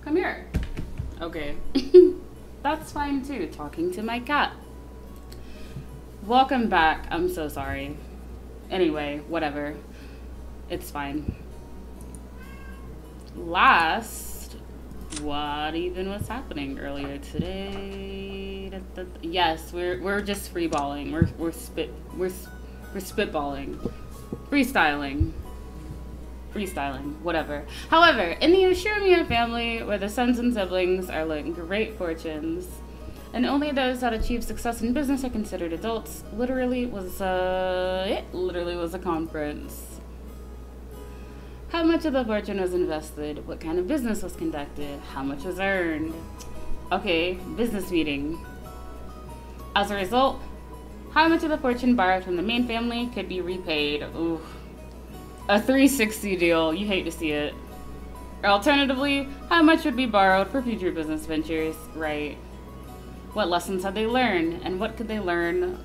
Come here. Okay. That's fine too, talking to my cat. Welcome back. I'm so sorry. Anyway, whatever. It's fine. Last, what even was happening earlier today? Yes, we're just freeballing. We're spitballing. Freestyling, whatever. However, in the Ushirimiya family, where the sons and siblings are linked great fortunes, and only those that achieve success in business are considered adults, it literally was a conference. How much of the fortune was invested? What kind of business was conducted? How much was earned? Okay, business meeting. As a result, how much of the fortune borrowed from the main family could be repaid? Ooh. A 360 deal, you hate to see it. Or alternatively, how much would be borrowed for future business ventures, right? What lessons had they learned, and what could they learn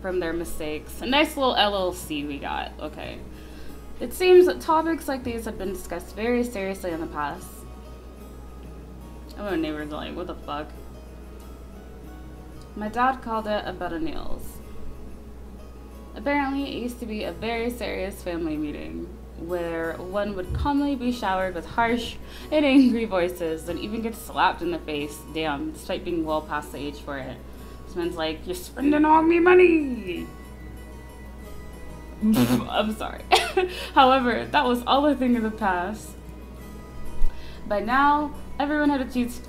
from their mistakes? A nice little LLC we got, okay. It seems that topics like these have been discussed very seriously in the past. Oh, my neighbors are like, what the fuck? My dad called it a bed of nails. Apparently, it used to be a very serious family meeting, where one would commonly be showered with harsh and angry voices and even get slapped in the face, damn, despite being well past the age for it. This man's like, you're spending all me money! I'm sorry. However, that was all a thing of the past. By now, everyone had achieved,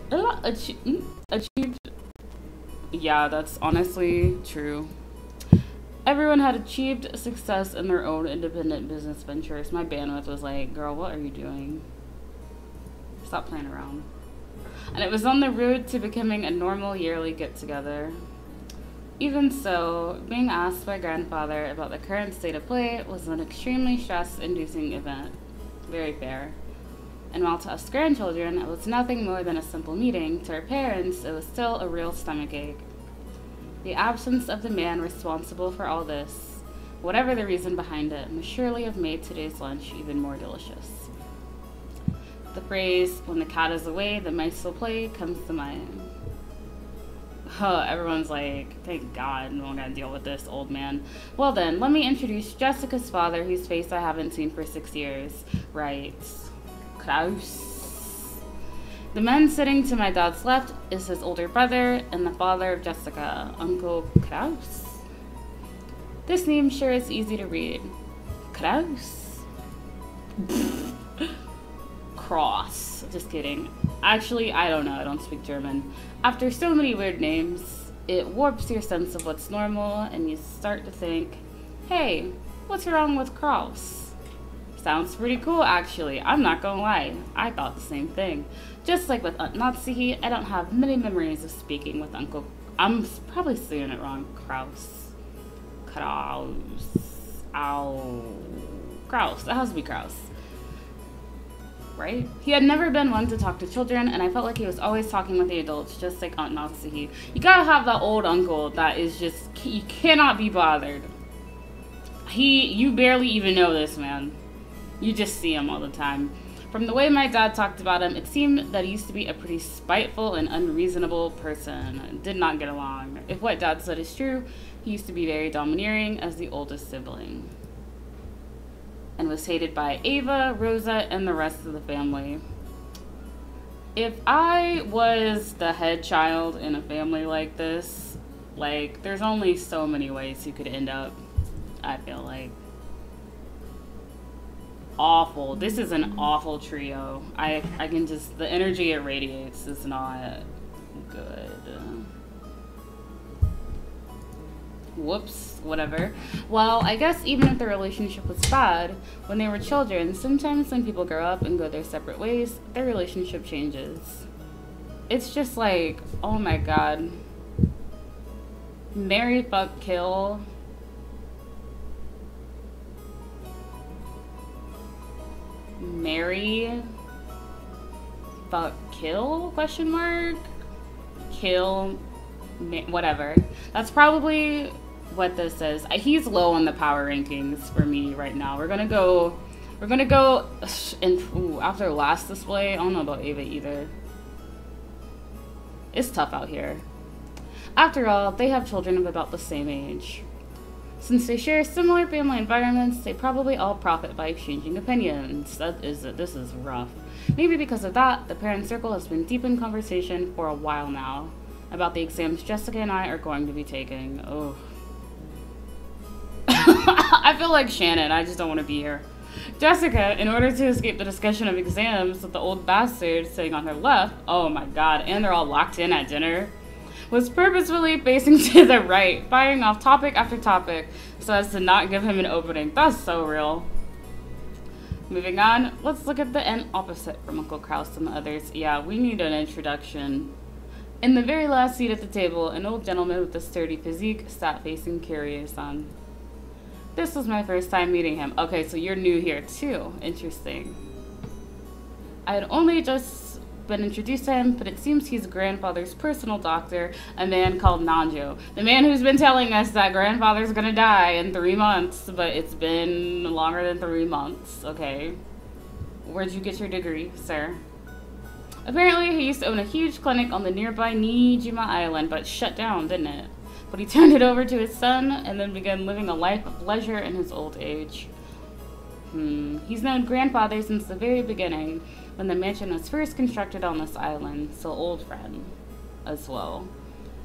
yeah, that's honestly true. Everyone had achieved success in their own independent business ventures. My bandwidth was like, girl, what are you doing? Stop playing around. And it was on the road to becoming a normal yearly get-together. Even so, being asked by grandfather about the current state of play was an extremely stress-inducing event. Very fair. And while to us grandchildren, it was nothing more than a simple meeting, to our parents, it was still a real stomachache. The absence of the man responsible for all this, whatever the reason behind it, must surely have made today's lunch even more delicious. The phrase, when the cat is away, the mice will play, comes to mind. Oh, everyone's like, thank God, no one gotta deal with this old man. Well then, let me introduce Jessica's father, whose face I haven't seen for 6 years. Right. Klaus. The man sitting to my dad's left is his older brother and the father of Jessica, Uncle Klaus. This name sure is easy to read. Klaus. Cross. Just kidding. Actually, I don't know. I don't speak German. After so many weird names, it warps your sense of what's normal and you start to think, hey, what's wrong with Kraus? Sounds pretty cool, actually. I'm not gonna lie. I thought the same thing. Just like with Aunt Natsuhi, I don't have many memories of speaking with Uncle... I'm probably saying it wrong. Kraus. Ow. Kraus. It has to be Kraus. Right? He had never been one to talk to children, and I felt like he was always talking with the adults, just like Aunt Natsuhi. You gotta have that old uncle that is just... You cannot be bothered. You barely even know this man. You just see him all the time. From the way my dad talked about him, it seemed that he used to be a pretty spiteful and unreasonable person. Did not get along. If what dad said is true, he used to be very domineering as the oldest sibling. And was hated by Ava, Rosa, and the rest of the family. If I was the head child in a family like this, like, there's only so many ways you could end up, I feel like. Awful. This is an awful trio. I can just, the energy it radiates is not good. Whoops, whatever. Well, I guess even if the relationship was bad, when they were children, sometimes when people grow up and go their separate ways, their relationship changes. It's just like, oh my god. Marry, fuck, kill. Marry, fuck, kill, question mark? Kill, whatever. That's probably what this is. He's low on the power rankings for me right now. We're gonna go, and ooh, after last display, I don't know about Ava either. It's tough out here. After all, they have children of about the same age. Since they share similar family environments, they probably all profit by exchanging opinions. This is rough. Maybe because of that, the parent circle has been deep in conversation for a while now about the exams Jessica and I are going to be taking. Oh. I feel like Shannon, I just don't want to be here. Jessica, in order to escape the discussion of exams with the old bastard sitting on her left, oh my god, and they're all locked in at dinner, was purposefully facing to the right, firing off topic after topic so as to not give him an opening. That's so real. Moving on, let's look at the end opposite from Uncle Kraus and the others. Yeah, we need an introduction. In the very last seat at the table, an old gentleman with a sturdy physique sat facing Kiryu-san. This was my first time meeting him. Okay, so you're new here too. Interesting. I had only just been introduced to him, but it seems he's grandfather's personal doctor, a man called Nanjo. The man who's been telling us that grandfather's gonna die in 3 months, but it's been longer than 3 months. Okay. Where'd you get your degree, sir? Apparently, he used to own a huge clinic on the nearby Niijima Island, but shut down, didn't it? But he turned it over to his son and then began living a life of leisure in his old age. He's known grandfather since the very beginning, when the mansion was first constructed on this island, so old friend as well.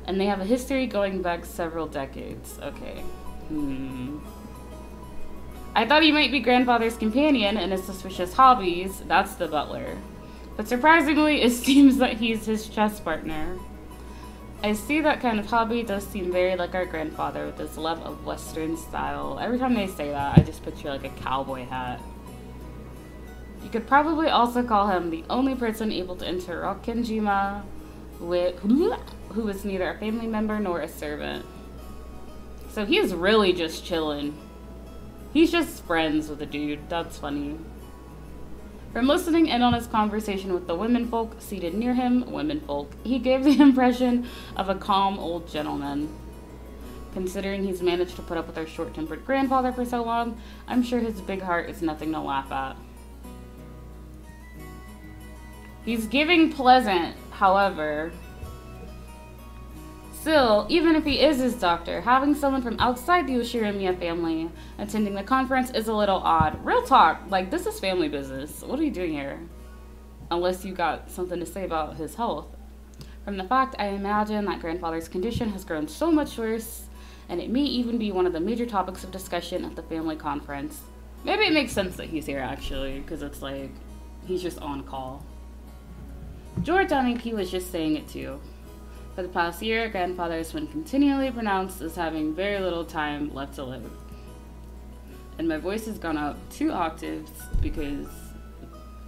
And they have a history going back several decades. Okay. I thought he might be grandfather's companion and his suspicious hobbies. That's the butler. But surprisingly, it seems that he's his chess partner. I see that kind of hobby does seem very like our grandfather with his love of Western style. Every time they say that, I just picture like a cowboy hat. You could probably also call him the only person able to enter Rokkenjima who is neither a family member nor a servant. So he's really just chilling. He's just friends with the dude. That's funny. From listening in on his conversation with the womenfolk seated near him, he gave the impression of a calm old gentleman. Considering he's managed to put up with our short-tempered grandfather for so long, I'm sure his big heart is nothing to laugh at. He's giving pleasant, however. Still, even if he is his doctor, having someone from outside the Ushirimiya family attending the conference is a little odd. Real talk, like, this is family business. What are you doing here? Unless you got something to say about his health. From the fact, I imagine that grandfather's condition has grown so much worse, and it may even be one of the major topics of discussion at the family conference. Maybe it makes sense that he's here, actually, because it's like, he's just on call. George Aniki was just saying it too. For the past year, grandfather has been continually pronounced as having very little time left to live. And my voice has gone up 2 octaves because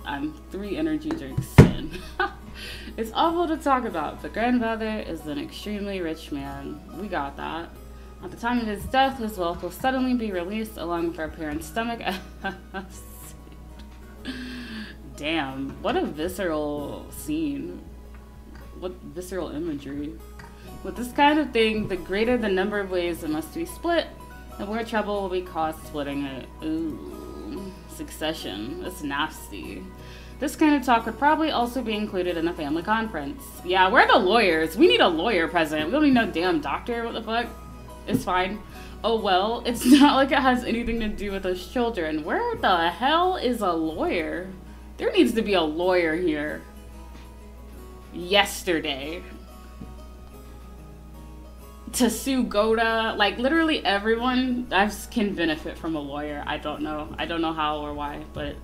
I'm 3 energy drinks in. It's awful to talk about, but grandfather is an extremely rich man. We got that. At the time of his death, his wealth will suddenly be released along with our parents' stomach. Damn, what a visceral scene. What visceral imagery. With this kind of thing, the greater the number of ways it must be split, the more trouble will be caused splitting it. Ooh, succession. That's nasty. This kind of talk would probably also be included in the family conference. Yeah, we're the lawyers. We need a lawyer present. We don't need no damn doctor. What the fuck? It's fine. Oh well, it's not like it has anything to do with us children. Where the hell is a lawyer? There needs to be a lawyer here. Yesterday. To sue Goda, like literally everyone can benefit from a lawyer. I don't know how or why, but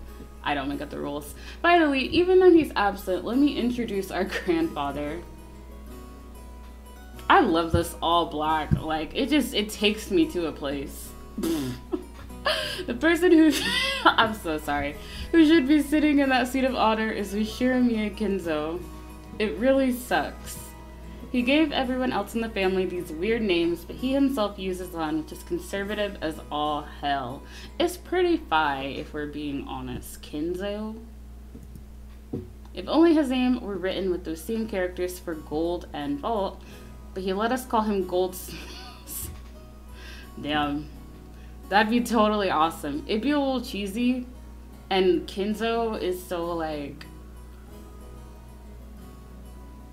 I don't make up the rules. Finally, even though he's absent, let me introduce our grandfather. I love this all black. Like it takes me to a place. The person who I'm so sorry, who should be sitting in that seat of honor is Ushirimiya Kenzo. It really sucks. He gave everyone else in the family these weird names, but he himself uses one which is conservative as all hell. It's pretty fi, if we're being honest. Kenzo? If only his name were written with those same characters for gold and vault, but he let us call him Gold. Damn. That'd be totally awesome. It'd be a little cheesy, and Kenzo is so like...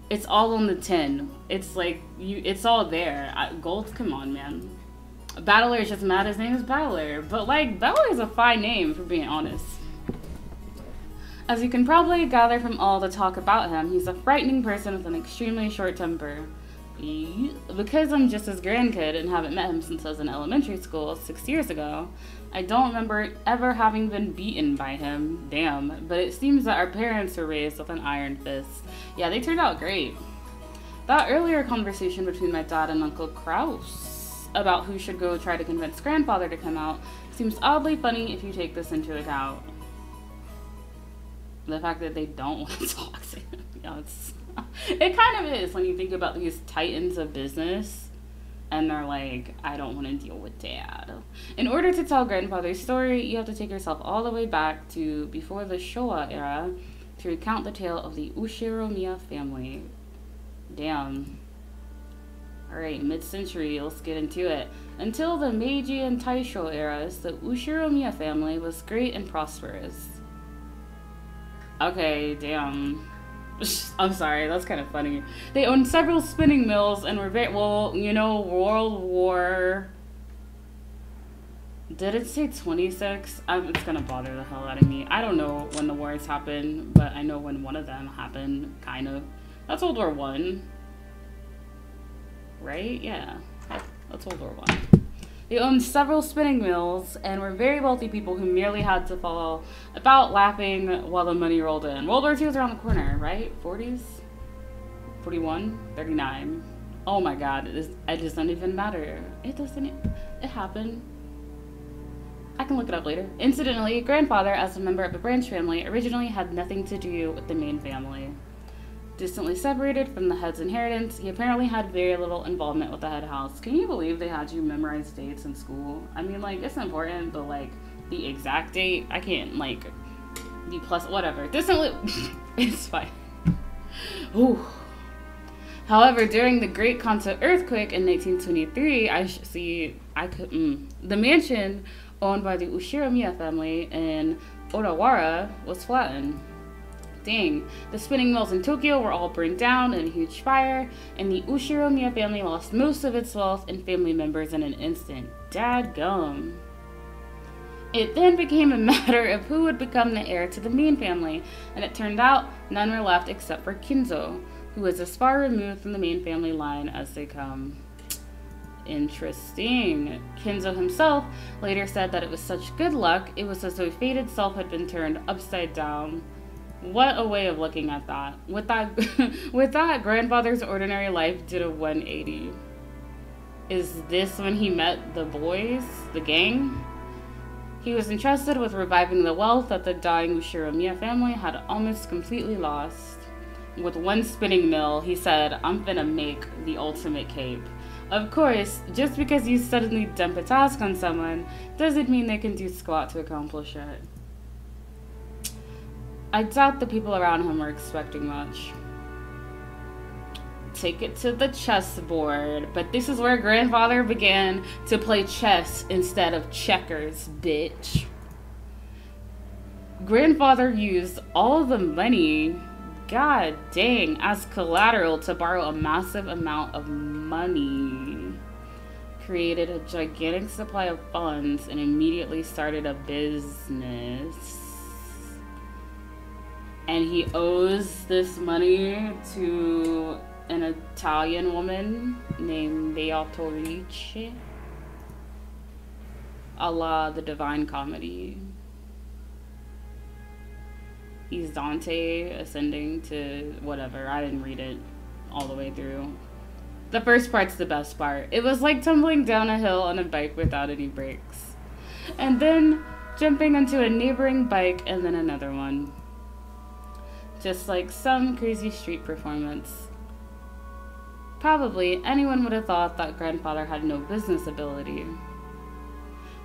It's all on the tin. It's like it's all there. Gold, come on, man. Battler is just mad his name is Battler, but like Battler is a fine name for being honest. As you can probably gather from all the talk about him, he's a frightening person with an extremely short temper. Because I'm just his grandkid and haven't met him since I was in elementary school 6 years ago, I don't remember ever having been beaten by him. Damn. But it seems that our parents were raised with an iron fist. Yeah, they turned out great. That earlier conversation between my dad and Uncle Kraus about who should go try to convince grandfather to come out seems oddly funny if you take this into account. The fact that they don't want to talk to him. Yeah, it kind of is when you think about these titans of business and they're like, I don't want to deal with dad. In order to tell grandfather's story, you have to take yourself all the way back to before the Showa era to recount the tale of the Ushiromiya family. Damn. Alright, mid-century, let's get into it. Until the Meiji and Taisho eras, the Ushiromiya family was great and prosperous. Okay, damn. I'm sorry, that's kind of funny. They owned several spinning mills and were very, well, you know, World War... Did it say 26? It's gonna bother the hell out of me. I don't know when the wars happened, but I know when one of them happened, kind of. That's World War I. Right? Yeah. That's World War I. They owned several spinning mills and were very wealthy people who merely had to fall about laughing while the money rolled in. World War II was around the corner, right? 40s? 41? 39. Oh my god, it doesn't even matter. It happened. I can look it up later. Incidentally, grandfather, as a member of a branch family, originally had nothing to do with the main family. Distantly separated from the head's inheritance, he apparently had very little involvement with the head house. Can you believe they had you memorize dates in school? I mean, like, it's important, but, like, the exact date, I can't, like, be plus, whatever. Distantly, it's fine. Ooh. However, during the Great Kanto earthquake in 1923, the mansion owned by the Ushiromiya family in Odawara was flattened. Dang, the spinning mills in Tokyo were all burned down in a huge fire, and the Ushiromiya family lost most of its wealth and family members in an instant. Dadgum. It then became a matter of who would become the heir to the main family, and it turned out none were left except for Kinzo, who was as far removed from the main family line as they come. Interesting. Kinzo himself later said that it was such good luck, it was as though fated self had been turned upside down. What a way of looking at that. With that, grandfather's ordinary life did a 180. Is this when he met the boys, the gang? He was entrusted with reviving the wealth that the dying Ushiromiya family had almost completely lost. With one spinning mill, he said, I'm finna make the ultimate cape. Of course, just because you suddenly dump a task on someone doesn't mean they can do squat to accomplish it. I doubt the people around him were expecting much. Take it to the chessboard. But this is where grandfather began to play chess instead of checkers, bitch. Grandfather used all the money, god dang, as collateral to borrow a massive amount of money. Created a gigantic supply of funds and immediately started a business. And he owes this money to an Italian woman named Beatrice, a la the Divine Comedy. He's Dante ascending to whatever. I didn't read it all the way through. The first part's the best part. It was like tumbling down a hill on a bike without any brakes. And then jumping onto a neighboring bike and then another one. Just like some crazy street performance. Probably anyone would have thought that grandfather had no business ability.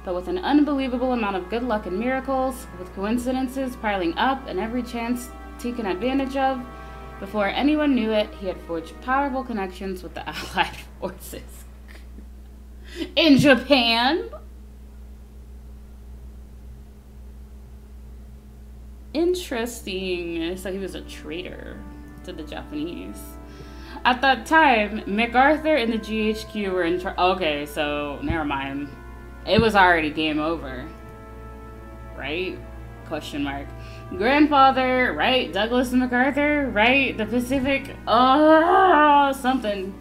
But with an unbelievable amount of good luck and miracles, with coincidences piling up and every chance taken advantage of, before anyone knew it, he had forged powerful connections with the Allied forces. In Japan? Interesting. So he was a traitor. to the Japanese. At that time, MacArthur and the GHQ were in charge. Okay, so never mind. It was already game over. Right? Question mark. Grandfather, right? Douglas MacArthur, right? The Pacific, something.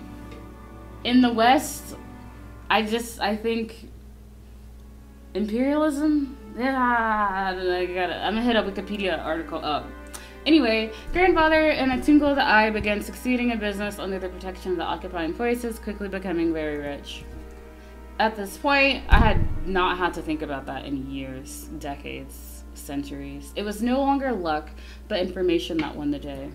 In the West, I think imperialism? Yeah, I'm gonna hit a Wikipedia article up. Anyway, grandfather and a twinkle of the eye began succeeding in business under the protection of the occupying forces, quickly becoming very rich. At this point, I had not had to think about that in years, decades, centuries. It was no longer luck, but information that won the day.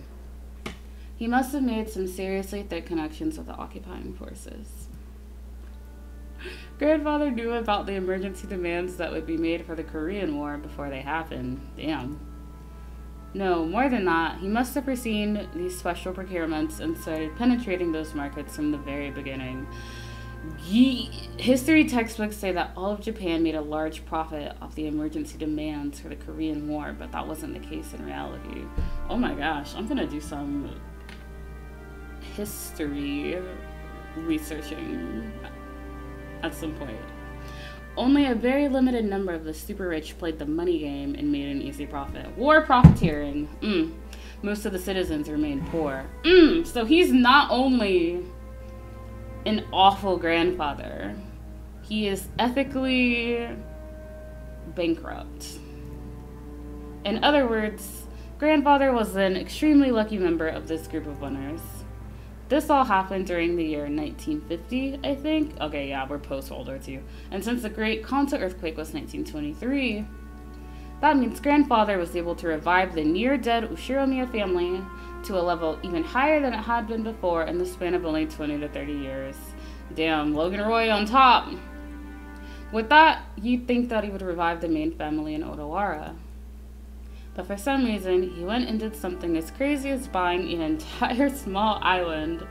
He must have made some seriously thick connections with the occupying forces. Grandfather knew about the emergency demands that would be made for the Korean War before they happened. Damn. No, more than that, he must have foreseen these special procurements and started penetrating those markets from the very beginning. History textbooks say that all of Japan made a large profit off the emergency demands for the Korean War, but that wasn't the case in reality. Oh my gosh, I'm gonna do some history researching at some point. Only a very limited number of the super rich played the money game and made an easy profit. War profiteering. Most of the citizens remained poor. So he's not only an awful grandfather, he is ethically bankrupt. In other words, grandfather was an extremely lucky member of this group of winners. This all happened during the year 1950, I think. Okay, yeah, we're post-World War II. And since the Great Kanto earthquake was 1923, that means grandfather was able to revive the near-dead Ushiromiya family to a level even higher than it had been before in the span of only 20 to 30 years. Damn, Logan Roy on top! With that, you'd think that he would revive the main family in Odawara. But for some reason, he went and did something as crazy as buying an entire small island,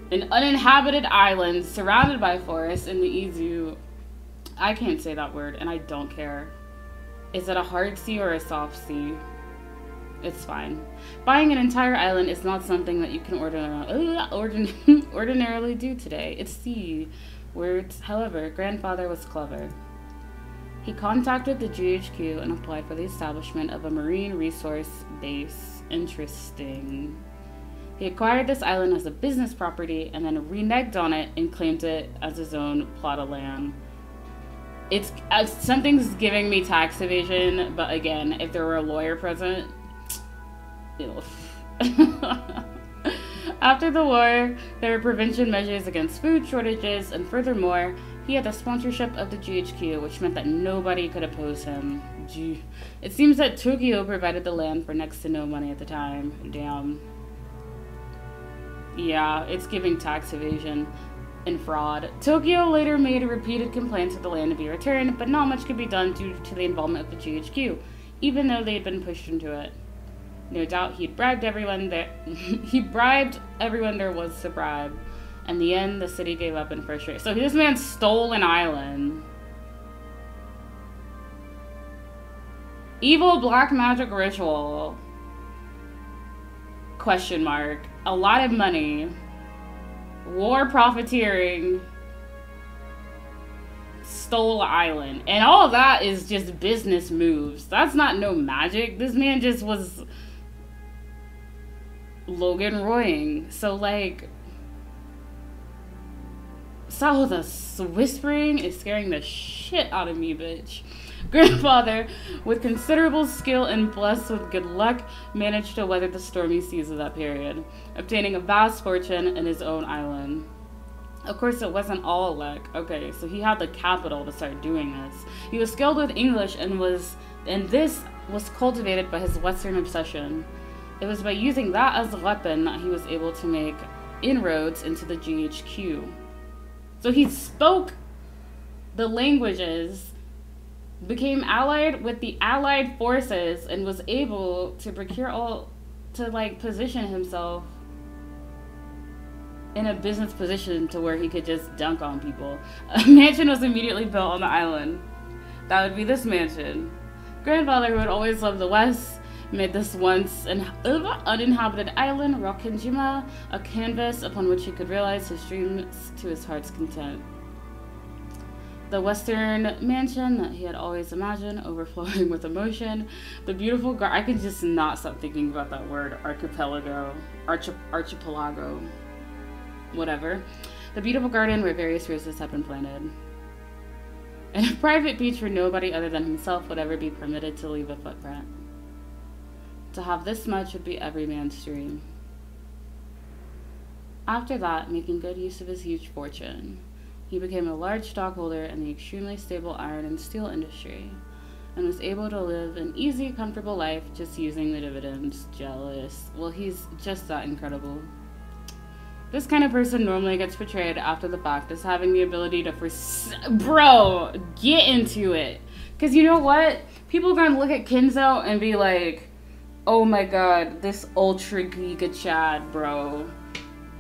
an uninhabited island surrounded by forests in the Izu. I can't say that word, and I don't care. Is it a hard C or a soft C? It's fine. Buying an entire island is not something that you can ordinarily do today. It's C words. However, grandfather was clever. He contacted the GHQ and applied for the establishment of a marine resource base. Interesting. He acquired this island as a business property and then reneged on it and claimed it as his own plot of land. It's something's giving me tax evasion, but again, if there were a lawyer present, ew. After the war, there were prevention measures against food shortages, and furthermore, he had the sponsorship of the GHQ, which meant that nobody could oppose him. Gee. It seems that Tokyo provided the land for next to no money at the time. Damn. Yeah, it's giving tax evasion and fraud. Tokyo later made repeated complaints of the land to be returned, but not much could be done due to the involvement of the GHQ, even though they had been pushed into it. No doubt he'd bribed everyone there. He bribed everyone there was to bribe. In the end, the city gave up in frustration. So this man stole an island. Evil black magic ritual. Question mark. A lot of money. War profiteering. Stole an island. And all of that is just business moves. That's not no magic. This man just was Logan Roying. So like, so the whispering is scaring the shit out of me, bitch. Grandfather, with considerable skill and blessed with good luck, managed to weather the stormy seas of that period, obtaining a vast fortune in his own island. Of course, it wasn't all luck. Okay, so he had the capital to start doing this. He was skilled with English and this was cultivated by his Western obsession. It was by using that as a weapon that he was able to make inroads into the GHQ. So he spoke the languages, became allied with the allied forces, and was able to position himself in a business position to where he could just dunk on people. A mansion was immediately built on the island. That would be this mansion. Grandfather, who had always loved the West, made this once uninhabited island, Rokinjima, a canvas upon which he could realize his dreams to his heart's content. The western mansion that he had always imagined, overflowing with emotion. The beautiful I could just not stop thinking about that word, archipelago, whatever. The beautiful garden where various roses had been planted. And a private beach where nobody other than himself would ever be permitted to leave a footprint. To have this much would be every man's dream. After that, making good use of his huge fortune, he became a large stockholder in the extremely stable iron and steel industry, and was able to live an easy, comfortable life just using the dividends. Jealous. Well, he's just that incredible. This kind of person normally gets portrayed after the fact as having the ability to bro, get into it. Because you know what? People are going to look at Kenzo and be like, oh my god, this ultra giga Chad, bro.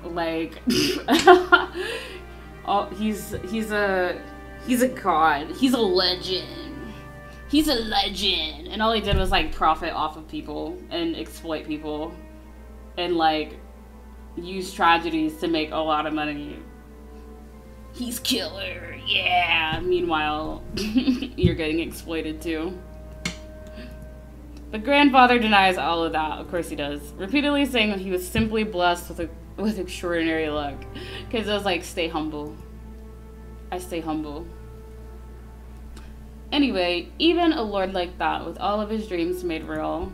Like, oh, he's a god. He's a legend. He's a legend. And all he did was like profit off of people and exploit people and like use tragedies to make a lot of money. He's killer, yeah. Meanwhile, you're getting exploited too. The grandfather denies all of that. Of course he does. Repeatedly saying that he was simply blessed with extraordinary luck. Because I was like, stay humble. I stay humble. Anyway, even a lord like that, with all of his dreams made real,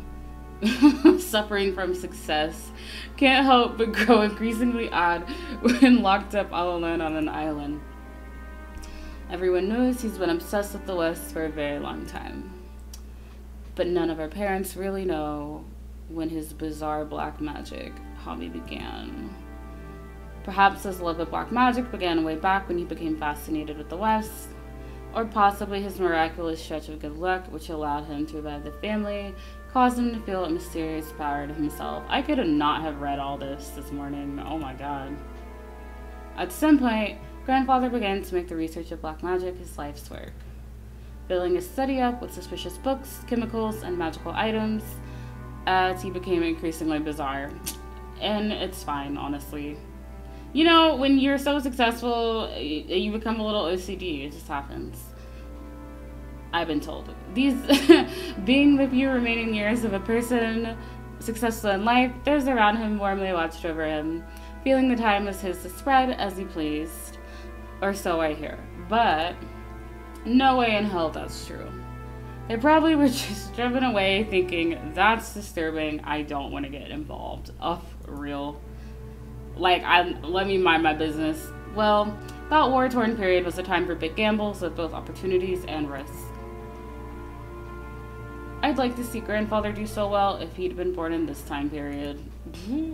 suffering from success, can't help but grow increasingly odd when locked up all alone on an island. Everyone knows he's been obsessed with the West for a very long time. But none of our parents really know when his bizarre black magic hobby began. Perhaps his love of black magic began way back when he became fascinated with the West, or possibly his miraculous stretch of good luck, which allowed him to revive the family, caused him to feel a mysterious power to himself. I could not have read all this morning. Oh my god. At some point, grandfather began to make the research of black magic his life's work, filling his study up with suspicious books, chemicals, and magical items as he became increasingly bizarre. And it's fine, honestly. You know, when you're so successful, you become a little OCD. It just happens. I've been told. These being the few remaining years of a person successful in life, those around him warmly watched over him, feeling the time was his to spread as he pleased. Or so I hear. But no way in hell that's true. They probably were just driven away thinking, that's disturbing, I don't want to get involved. Oh, real. Like, let me mind my business. Well, that war-torn period was a time for big gambles with both opportunities and risks. I'd like to see grandfather do so well if he'd been born in this time period.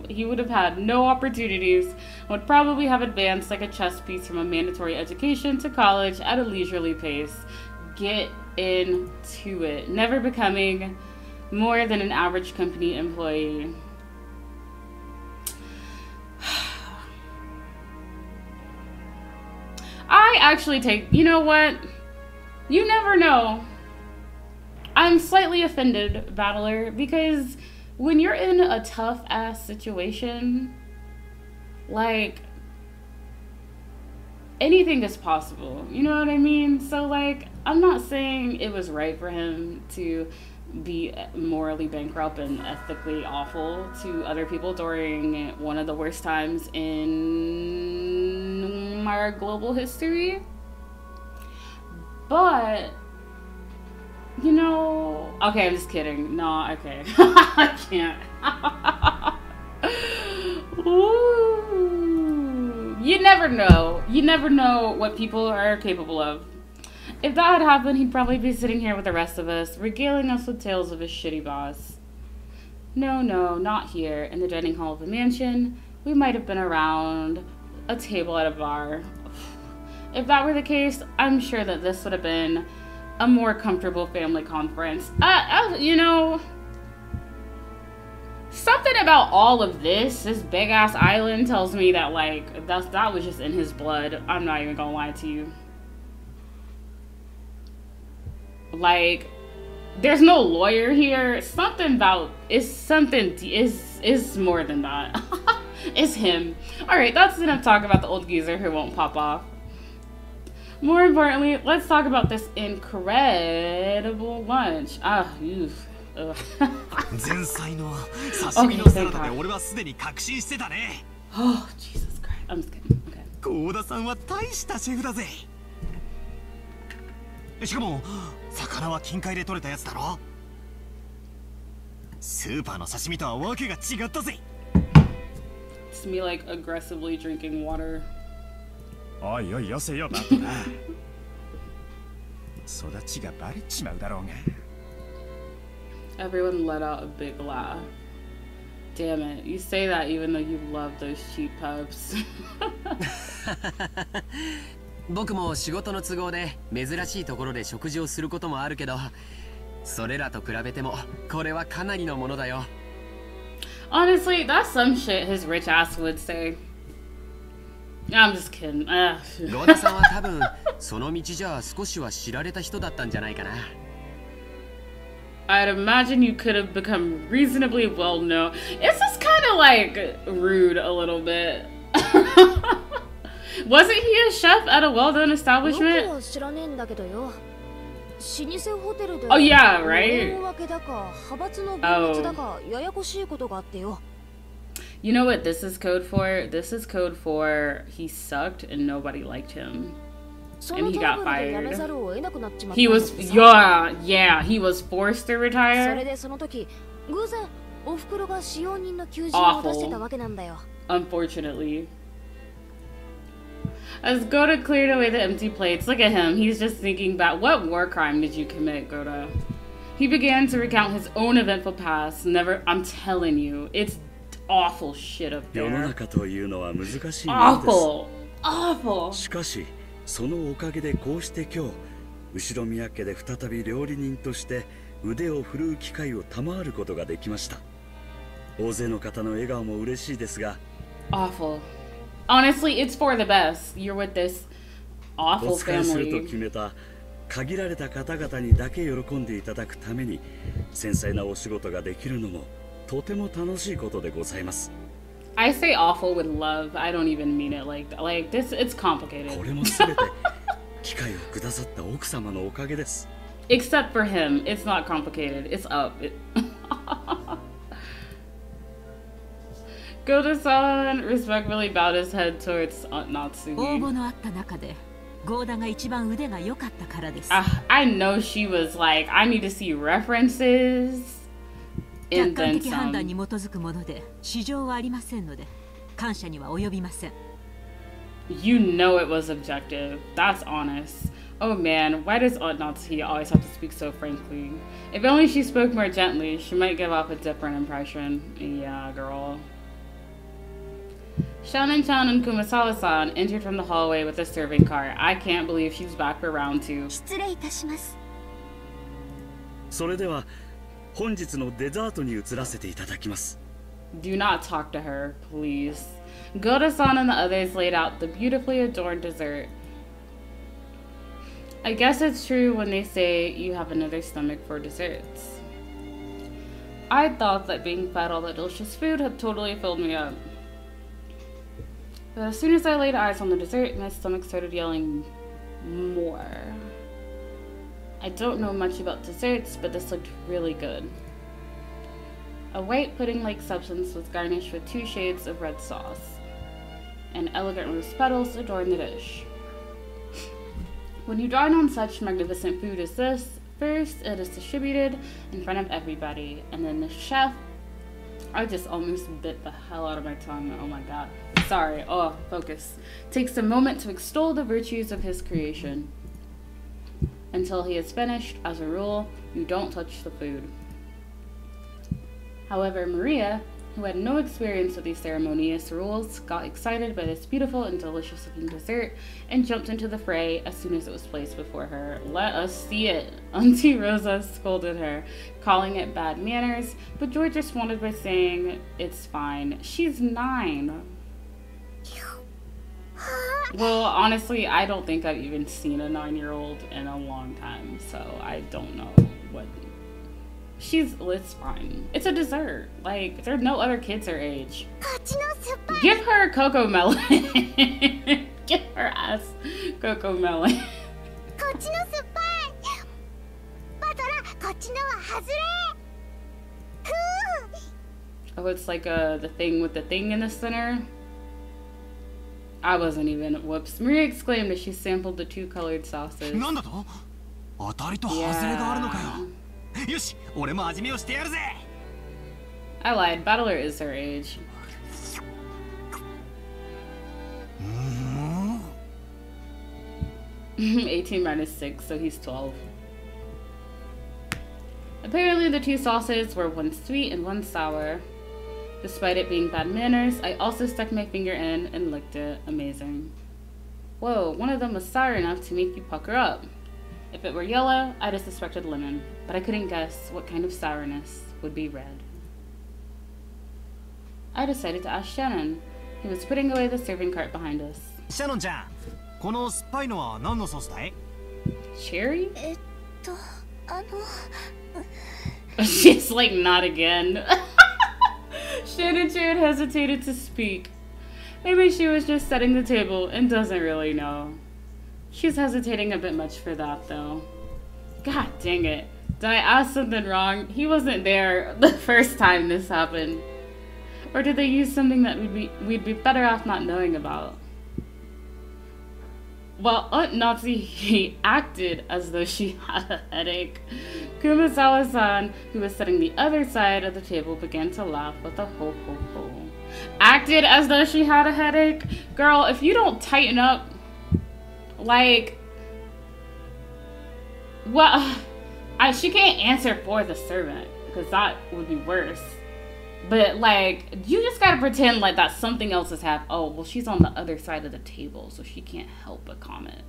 He would have had no opportunities, would probably have advanced like a chess piece from a mandatory education to college at a leisurely pace. Get into it. Never becoming more than an average company employee. I actually you know what? You never know. I'm slightly offended, Battler, because when you're in a tough-ass situation, like, anything is possible. You know what I mean? So, like, I'm not saying it was right for him to be morally bankrupt and ethically awful to other people during one of the worst times in our global history. But, you know, okay, I'm just kidding. No, okay. I can't. Ooh. You never know. You never know what people are capable of. If that had happened, he'd probably be sitting here with the rest of us, regaling us with tales of his shitty boss. No, not here, in the dining hall of the mansion. We might have been around a table at a bar. If that were the case, I'm sure that this would have been a more comfortable family conference. You know, something about all of this big-ass island tells me that, like, that was just in his blood. I'm not even gonna lie to you. Like, there's no lawyer here. Something about is more than that. It's him. All right, that's enough talk about the old geezer who won't pop off. More importantly, let's talk about this incredible lunch. Ah, oof. Okay, thank God. Oh, Jesus Christ. I'm just kidding. Okay. 幸田さんは大したシェフだぜ。しかも魚は近海で取れたやつだろ。スーパーの刺身とはわけが違ったぜ。It's me like aggressively drinking water. おいおいよせよバトラー。育ちがバレちまうだろうが。Everyone let out a big laugh. Damn it, you say that even though you love those cheap pubs. 僕も仕事の都合で珍しいところで食事をすることもあるけど、それらと比べてもこれはかなりのものだよ。Honestly, that's some shit his rich ass would say. I'm just kidding. ゴーダさんは多分その道じゃ少しは知られた人だったんじゃないかな。I'd imagine you could have become reasonably well known. It's just kind of like rude a little bit. Wasn't he a chef at a well-known establishment? Oh yeah, right? Oh. You know what this is code for? This is code for he sucked and nobody liked him. And he got fired. He was, yeah, he was forced to retire. Awful. Unfortunately. As Goda cleared away the empty plates, look at him. He's just thinking back. What war crime did you commit, Goda? He began to recount his own eventful past. I'm telling you, it's awful shit up there. Awful. Awful. そのおかげでこうして今日後ろ宮家で再び料理人として腕を振るう機会を賜ることができました。大勢の方の笑顔も嬉しいですが。Awful. Honestly, it's for the best. You're with this awful family. お使いすると決めた限られた方々にだけ喜んでいただくために繊細なお仕事ができるのもとても楽しいことでございます。I say awful with love. I don't even mean it like that. Like this, it's complicated. これもすべて機会をくださった奥様のおかげです。Except for him, it's not complicated. It's up. Goda-san respectfully bowed his head towards Natsuki. 応募のあった中でゴーダが一番腕が良かったからです。I know she was like, I need to see references. 客観的判断に基づくもので市場はありませんので感謝には及びません。You know it was objective. That's honest. Oh man, why does Aunt Natsuki always have to speak so frankly? If only she spoke more gently, she might give off a different impression. Yeah, girl. Shanan-chan and Kumasawa-san entered from the hallway with a serving cart. I can't believe she's back for round 2. 失礼いたします。それでは本日のデザートに移らせていただきます。Do not talk to her, please. Goda-san and the others laid out the beautifully adorned dessert. I guess it's true when they say you have another stomach for desserts. I thought that being fed all the delicious food had totally filled me up. But as soon as I laid eyes on the dessert, my stomach started yelling more. I don't know much about desserts, but this looked really good. A white pudding-like substance was garnished with 2 shades of red sauce, and elegant rose petals adorned the dish. When you dine on such magnificent food as this, first it is distributed in front of everybody, and then the chef... I just almost bit the hell out of my tongue. Oh my god. Sorry. Oh, focus. Takes a moment to extol the virtues of his creation. Until he is finished, as a rule, you don't touch the food. However, Maria, who had no experience with these ceremonious rules, got excited by this beautiful and delicious-looking dessert and jumped into the fray as soon as it was placed before her. Let us see it! Auntie Rosa scolded her, calling it bad manners, but George responded by saying, it's fine. She's 9. Well, honestly, I don't think I've even seen a 9-year-old in a long time, so I don't know what It's fine. It's a dessert. Like, there are no other kids her age. Give her Coco Melon. Give her ass Coco Melon. Oh, it's like the thing with the thing in the center. I wasn't even. Whoops. Maria exclaimed as she sampled the two colored sauces. なんだと？当たりと外れがあるのかよ。よし、俺も味見をしてやるぜ。I lied. Battler is her age. 18 minus 6, so he's 12. Apparently, the two sauces were one sweet and one sour. Despite it being bad manners, I also stuck my finger in and licked it. Amazing. Whoa, one of them was sour enough to make you pucker up. If it were yellow, I'd have suspected lemon, but I couldn't guess what kind of sourness would be red. I decided to ask Shannon, who was putting away the serving cart behind us. シャノンちゃん、この酸っぱいのは何のソースだい？ Cherry? She's like, not again. Shannon Chad hesitated to speak. Maybe she was just setting the table and doesn't really know. She's hesitating a bit much for that, though. God dang it. Did I ask something wrong? He wasn't there the first time this happened. Or did they use something that we'd be better off not knowing about? While Aunt Nazi acted as though she had a headache, Kumasawa-san, who was sitting the other side of the table, began to laugh with a ho ho ho. Acted as though she had a headache? Girl, if you don't tighten up, like, well, she can't answer for the servant, because that would be worse. But, like, you just gotta pretend like that something else is happening. Oh, well, she's on the other side of the table, so she can't help but comment.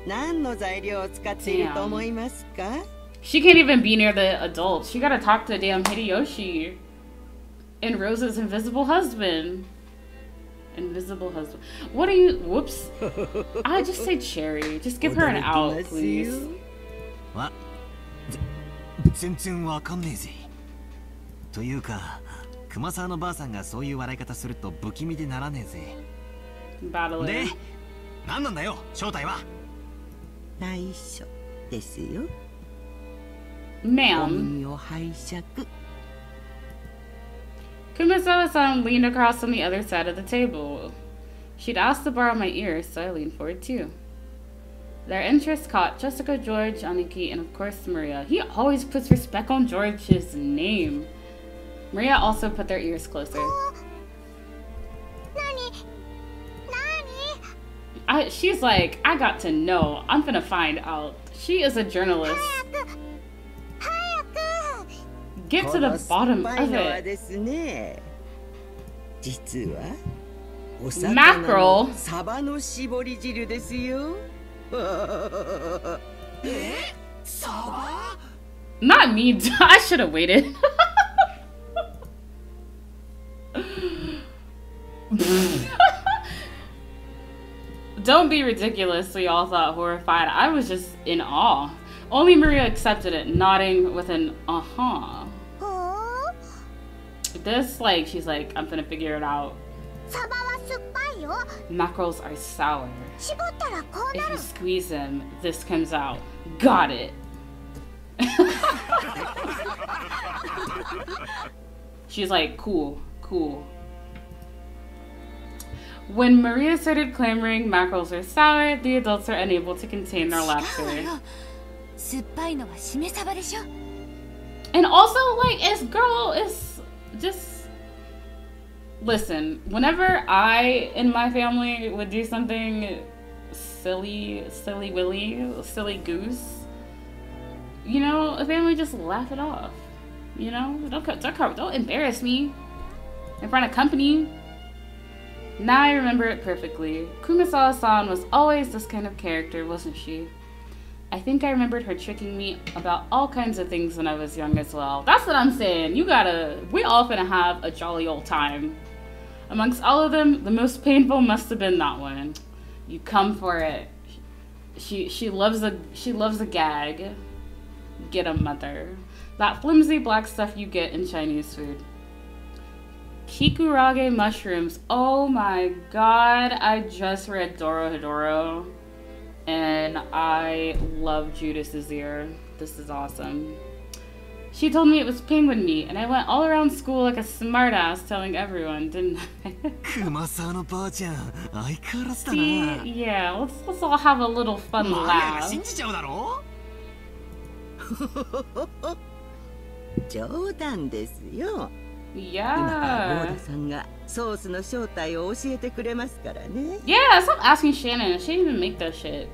Damn. She can't even be near the adults. She gotta talk to damn Hideyoshi and Rose's invisible husband. Invisible husband. What are you? Whoops. I just say Cherry. Just give her an out, please. What? 全然わかんねえぜ。というか、熊沢のばあさんがそういう笑い方すると不気味でならねえぜ。で、何なんだよ、正体は。内緒ですよ。Ma'am. Kumasawa-san leaned across on the other side of the table. She'd asked to borrow my ears, so I leaned forward too. Their interest caught Jessica, George, Aniki, and of course Maria. He always puts respect on George's name. Maria also put their ears closer. She's like, I got to know. I'm gonna find out. She is a journalist. Get to the bottom of it. Mackerel. Not me. I should have waited. Don't be ridiculous, we all thought horrified. I was just in awe. Only Maria accepted it, nodding with an uh-huh. This, like, she's like, I'm gonna figure it out. Mackerels are sour. If you squeeze them, this comes out. Got it. She's like, cool, cool. When Maria started clamoring mackerels are sour, the adults are unable to contain their laughter. And also, like, it's just... Listen, whenever I and my family would do something silly goose, you know, a family just laugh it off. You know, don't embarrass me in front of company. Now I remember it perfectly. Kumasawa-san was always this kind of character, wasn't she? I think I remembered her tricking me about all kinds of things when I was young as well. That's what I'm saying. We all finna have a jolly old time. Amongst all of them, the most painful must have been that one. You come for it. She loves a gag. Get a mother. That flimsy black stuff you get in Chinese food. Kikurage mushrooms. Oh my god. I just read Dorohedoro and I love Judas's ear. This is awesome. She told me it was penguin meat, and I went all around school like a smartass telling everyone, didn't I? See, yeah, let's all have a little fun laugh. 冗談ですよ。 Yeah. 今からゴーダさんがソースの正体を教えてくれますからね。 Yeah, stop asking Shannon. She didn't even make that shit.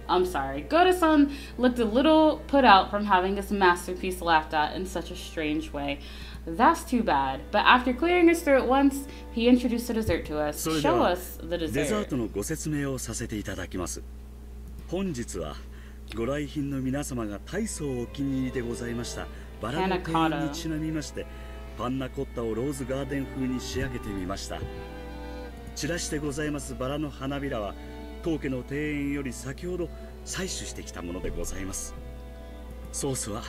I'm sorry. Goda-san looked a little put out from having his masterpiece laughed at in such a strange way. That's too bad. But after clearing his throat once, he introduced the dessert to us. Show us the デザー dessert. トのご説明をさせていただきます。本日はご来賓の皆様が大層お気に入りでございましたバラの庭園にちなみましてパンナコッタをローズガーデン風に仕上げてみました。散らしてございますバラの花びらは当家の庭園より先ほど採取してきたものでございます。ソースは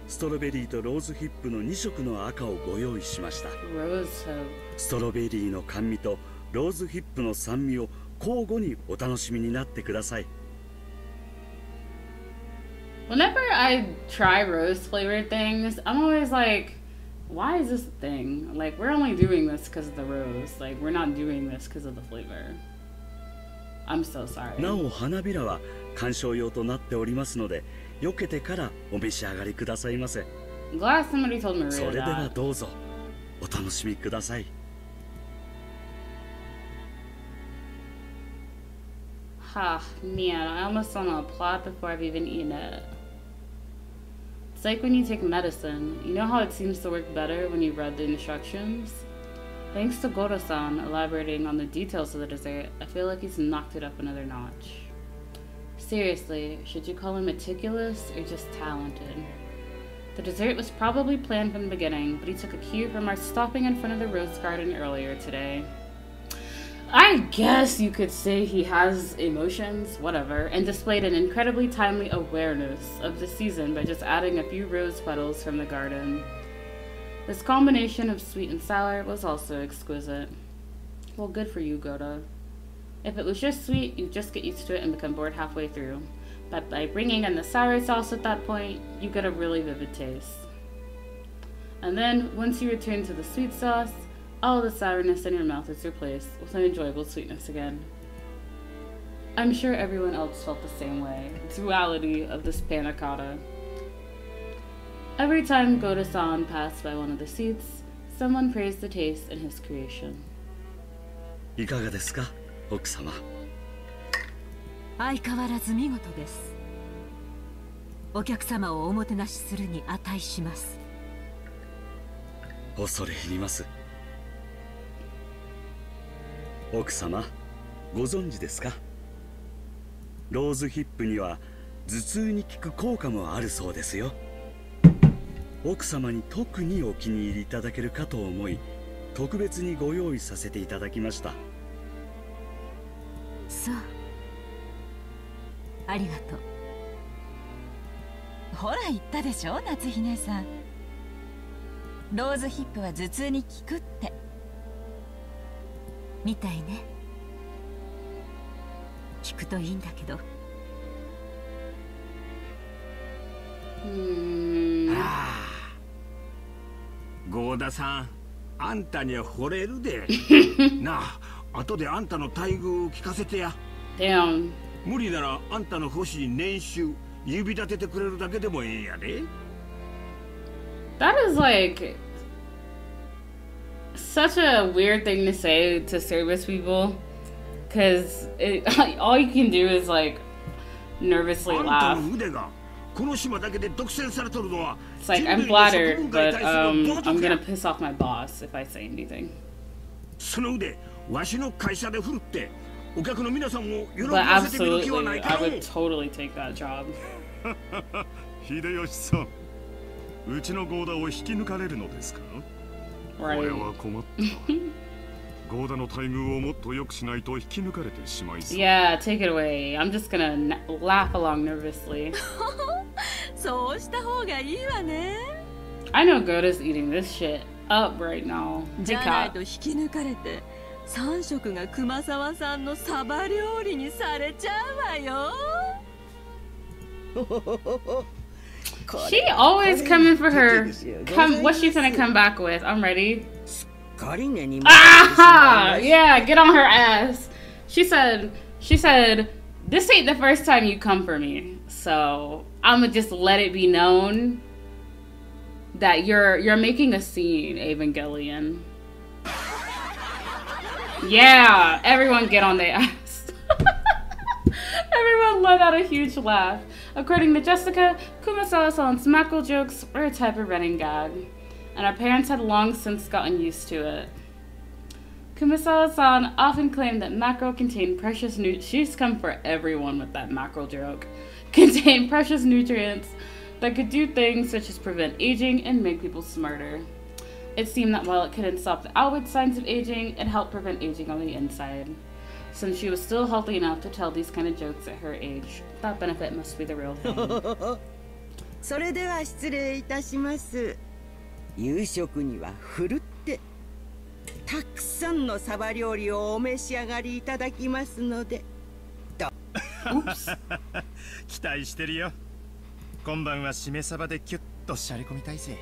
ストロベリーとローズヒップの2色の赤をご用意しました。ストロベリーの甘味とローズヒップの酸味を交互にお楽しみになってください。Whenever I try rose flavored things, I'm always like, why is this a thing? Like, we're only doing this because of the rose. Like, we're not doing this because of the flavor. I'm so sorry. なお花びらは観賞用となっておりますので、避けてからお召し上がりくださいませ。 Glad somebody told Maria それでは that. どうぞお楽しみください。Ha, man, I almost want to applaud before I've even eaten it. It's like when you take medicine. You know how it seems to work better when you read the instructions? Thanks to Goro-san elaborating on the details of the dessert, I feel like he's knocked it up another notch. Seriously, should you call him meticulous or just talented? The dessert was probably planned from the beginning, but he took a cue from our stopping in front of the rose garden earlier today. I guess you could say he has emotions, whatever, and displayed an incredibly timely awareness of the season by just adding a few rose petals from the garden. This combination of sweet and sour was also exquisite. Well, good for you, Goda. If it was just sweet, you'd just get used to it and become bored halfway through. But by bringing in the sour sauce at that point, you get a really vivid taste. And then, once you return to the sweet sauce, all the sourness in your mouth is replaced with an enjoyable sweetness again. I'm sure everyone else felt the same way. The duality of this panna cotta. Every time Goda-san passed by one of the seats, someone praised the taste in his creation. いかがですか、奥様。相変わらず見事です。お客様をおもてなしするに値します。恐れ入ります。奥様、ご存知ですか？ローズヒップには頭痛に効く効果もあるそうですよ。奥様に特にお気に入りいただけるかと思い、特別にご用意させていただきました。そう。ありがとう。ほら言ったでしょ、夏日姉さん。ローズヒップは頭痛に効くって。みたいね。聞くといいんだけど。合田さん、あんたには惚れるで。なあ、後であんたの待遇を聞かせてや。Damn. 無理ならあんたの欲しい年収指立ててくれるだけでもええやで。That is like such a weird thing to say to service people, because all you can do is like nervously laugh. It's like I'm flattered, but I'm gonna piss off my boss if I say anything. But absolutely, I would totally take that job. 秀吉さん、うちのゴーダを引き抜かれるのですか？これは困った。ゴーダの待遇をもっと良くしないと引き抜かれてしまいそう。Yeah, take it away. I'm just gonna laugh along nervously. そうした方がいいわね。I know Goda's eating this shit up right now. じゃないと引き抜かれて、3食が熊沢さんのサバ料理にされちゃうわよ。She always coming for her. What's she gonna come back with? I'm ready. Ah! Yeah, get on her ass. She said, this ain't the first time you come for me. So I'ma just let it be known that you're making a scene, Evangelion. Yeah, everyone get on their ass. Everyone let out a huge laugh. According to Jessica, Kumasawa-san's mackerel jokes were a type of running gag, and our parents had long since gotten used to it. Kumasawa-san often claimed that mackerel contained precious she's come for everyone with that mackerel joke. Contained precious nutrients that could do things such as prevent aging and make people smarter. It seemed that while it couldn't stop the outward signs of aging, it helped prevent aging on the inside. Since she was still healthy enough to tell these kind of jokes at her age, that benefit must be the real thing. それでは失礼いたします。夕食にはふるってたくさんのサバ料理をお召し上がりいただきますので。期待してるよ。今晩はしめ鯖でキュッとしゃれ込みたいぜ。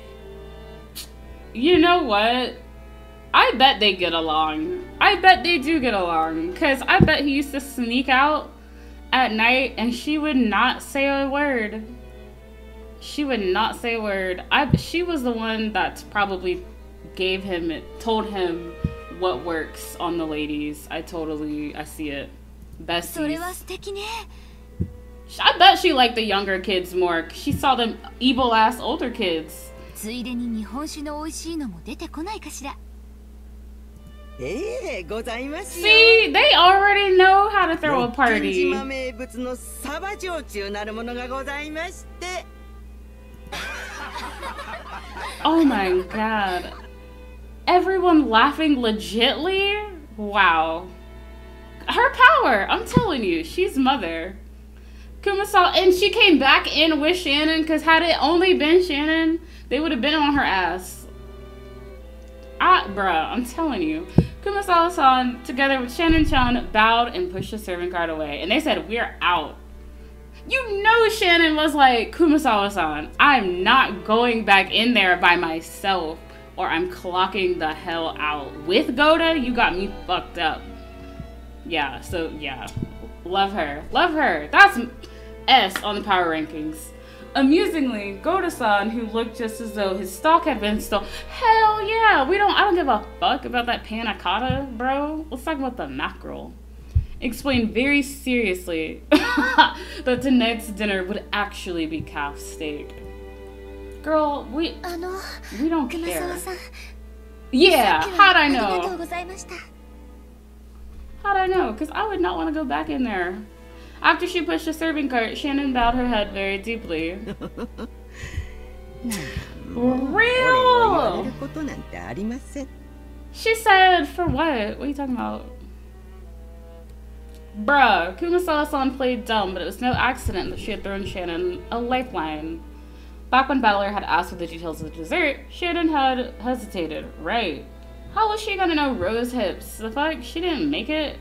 You know what? I bet they get along. I bet they do get along. Because I bet he used to sneak out at night and she would not say a word. She would not say a word. She was the one that probably told him what works on the ladies. I see it. Besties. I bet she liked the younger kids more. 'Cause she saw them evil ass older kids. ついでに日本酒の美味しいのも出てこないかしら。ございますよ。 See, they already know how to throw a party. 島名物のサバ焼酎なるものがございまして。Oh my god. Everyone laughing legitly? Wow. Her power, I'm telling you, she's mother. Kumasawa, and she came back in with Shannon, because had it only been Shannon, they would have been on her ass. Bruh, I'm telling you. Kumasawa-san, together with Shannon-chan, bowed and pushed the serving cart away. And they said, we're out. You know Shannon was like, Kumasawa-san, I'm not going back in there by myself, or I'm clocking the hell out. With Goda, you got me fucked up. Yeah, so yeah. Love her. Love her. That's S on the power rankings. Amusingly, Goda-san, who looked just as though his stock had been stolen. Hell yeah! I don't give a fuck about that panna cotta, bro. Let's talk about the mackerel. Explained very seriously that tonight's dinner would actually be calf steak. Girl, we don't care. Yeah, how'd I know? How'd I know? Because I would not want to go back in there. After she pushed the serving cart, Shannon bowed her head very deeply. Real! She said, for what? What are you talking about? Bruh, Kumasawa-san played dumb, but it was no accident that she had thrown Shannon a lifeline. Back when Battler had asked for the details of the dessert, Shannon had hesitated. Right. How was she gonna know rose hips? The fuck? She didn't make it.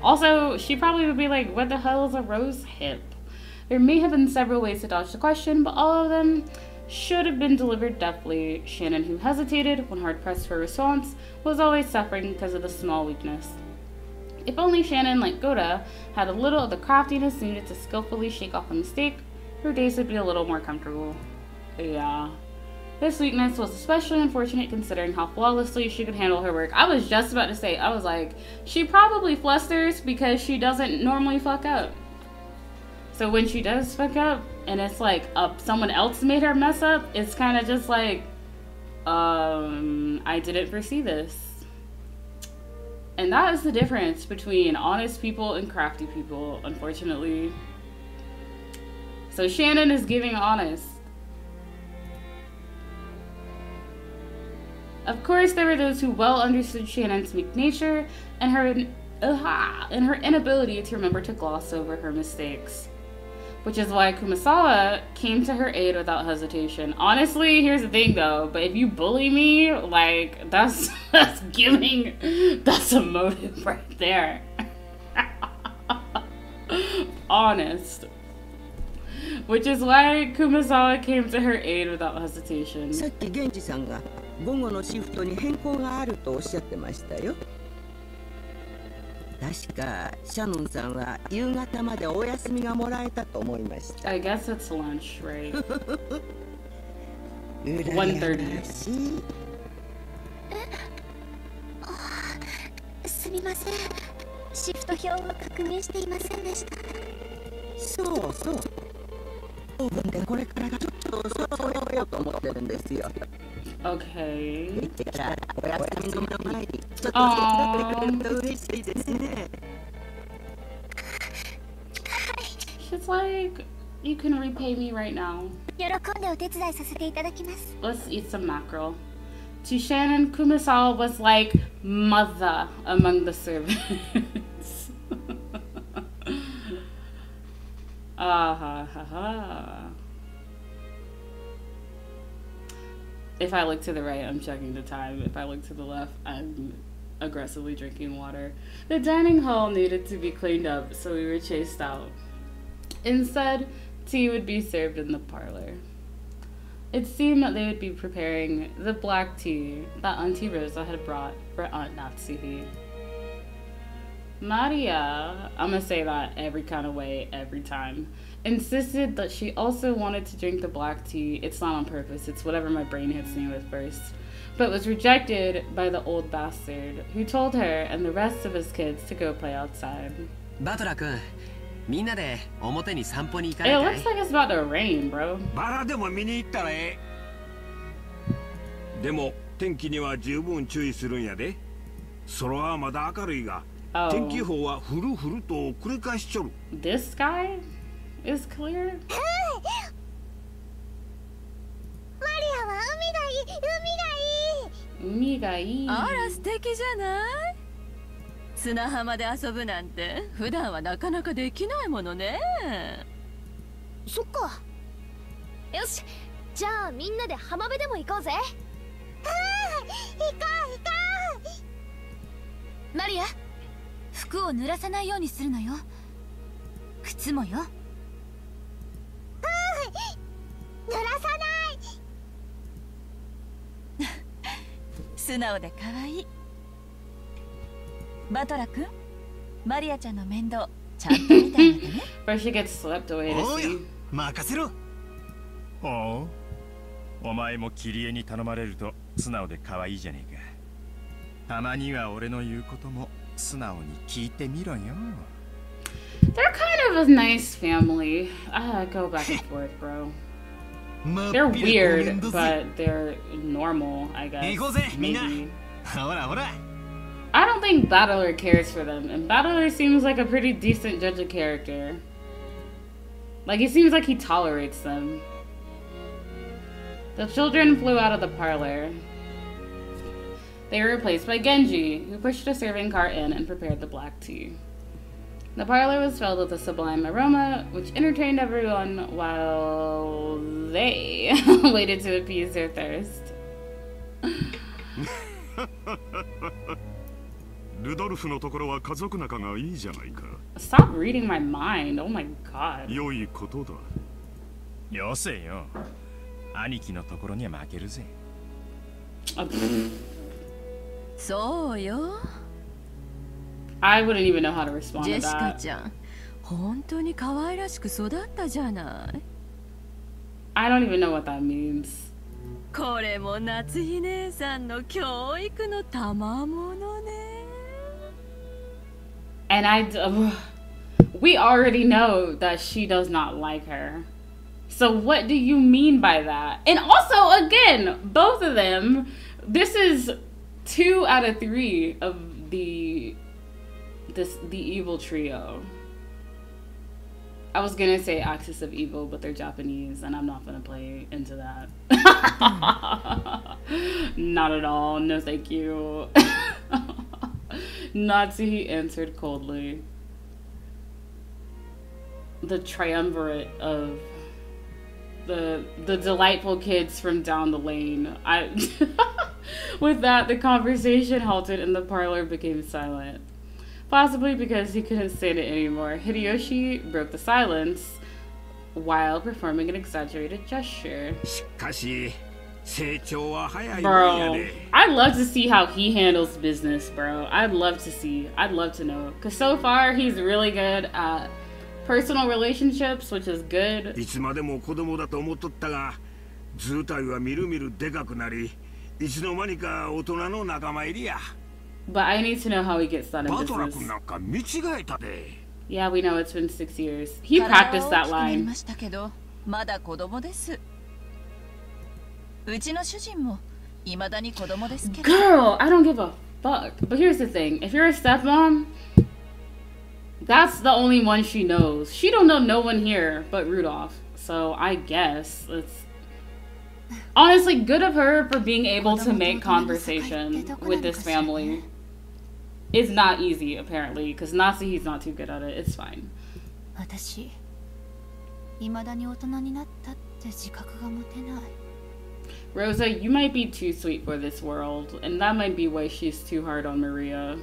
Also, she probably would be like, what the hell is a rose hip? There may have been several ways to dodge the question, but all of them should have been delivered deftly. Shannon, who hesitated when hard-pressed for a response, was always suffering because of the small weakness. If only Shannon, like Goda, had a little of the craftiness needed to skillfully shake off a mistake, her days would be a little more comfortable. Yeah. This weakness was especially unfortunate considering how flawlessly she could handle her work. I was just about to say, I was like, she probably flusters because she doesn't normally fuck up. So when she does fuck up, and it's like someone else made her mess up, it's kind of just like, I didn't foresee this. And that is the difference between honest people and crafty people, unfortunately. So Shannon is giving honest. Of course, there were those who well understood Shannon's weak nature and her inability to remember to gloss over her mistakes. Which is why Kumasawa came to her aid without hesitation. Honestly, here's the thing though, but if you bully me, like, that's a motive right there. Honest. Which is why Kumasawa came to her aid without hesitation. さっき源次さんが午後のシフトに変更があるとおっしゃってましたよ。確かシャノンさんは夕方までお休みがもらえたと思いました。I guess it's lunch, right? 1:30. すみません。シフト表を確認していませんでした。そうそう。オーブンでこれからちょっとそうやろうと思ってるんですよ。Okay. じゃあお休みの前にちょっとしてくれると嬉しいですね。She's like, you can repay me right now. 喜んでお手伝いさせていただきます。Let's eat some mackerel. To Shannon, Kumasawa was like mother among the servants. If I look to the right, I'm checking the time. If I look to the left, I'm aggressively drinking water. The dining hall needed to be cleaned up, so we were chased out. Instead, tea would be served in the parlor. It seemed that they would be preparing the black tea that Auntie Rosa had brought for Aunt Natsuhi. Maria, I'm gonna say that every kind of way, every time, insisted that she also wanted to drink the black tea. It's not on purpose, it's whatever my brain hits me with first. But was rejected by the old bastard, who told her and the rest of his kids to go play outside. バトラ君、みんなで表に散歩に行か It ないかい looks like it's about to rain, bro. バラでも見に行ったらええ。でも天気には十分注意するんやで。空はまだ明るいが、天気予報は降る降ると繰り返しちょる。This sky is clear? マリアは海がいい。あら素敵じゃない。砂浜で遊ぶなんて普段はなかなかできないものね。そっか。よし、じゃあみんなで浜辺でも行こうぜ。行こう行こう。マリア、服を濡らさないようにするのよ。靴もよ。濡らさない。素直で可愛い。バトラ君、マリアちゃんの面倒ちゃんと見てあげてね。Or she gets swept away to おうよ sea. 任せろ。おう、お前もキリエに頼まれると素直で可愛いじゃねえか。たまには俺の言うことも素直に聞いてみろよ。They're kind of a nice family. Go back and forth, bro. They're weird, but they're normal, I guess. Maybe. I don't think Battler cares for them, and Battler seems like a pretty decent judge of character. Like, he seems like he tolerates them. The children flew out of the parlor. They were replaced by Genji, who pushed a serving cart in and prepared the black tea. The parlor was filled with a sublime aroma, which entertained everyone while they waited to appease their thirst. ルドルフのところは家族仲がいいじゃないか。Stop reading my mind. Oh my god. 良いことだ。よせよ。兄貴のところには負けるぜ。そうよ。I wouldn't even know how to respond ジ to ェシカ that. ちゃん、本当に可愛らしく育ったじゃない。I don't even know what that means. これも夏日姉さんの教育の賜物ね。And we already know that she does not like her. So what do you mean by that? And also, again, both of them, this is 2 out of 3 of the evil trio. I was gonna say Axis of Evil, but they're Japanese, and I'm not gonna play into that. Not at all. No, thank you. Nazi, he answered coldly. The triumvirate of the delightful kids from down the lane. With that, the conversation halted and the parlor became silent. Possibly because he couldn't stand it anymore. Hideyoshi broke the silence while performing an exaggerated gesture. Bro, I'd love to see how he handles business, bro. I'd love to know. Because so far, he's really good at personal relationships, which is good. But I need to know how he gets that in business. Yeah, we know it's been 6 years. He practiced that line. Girl, I don't give a fuck. But here's the thing. If you're a stepmom, that's the only one she knows. She don't know no one here but Rudolph. So I guess it's honestly good of her for being able to make conversation with this family. It's not easy, apparently, because Nazi, he's not too good at it. It's fine. Rosa, you might be too sweet for this world, and that might be why she's too hard on Maria.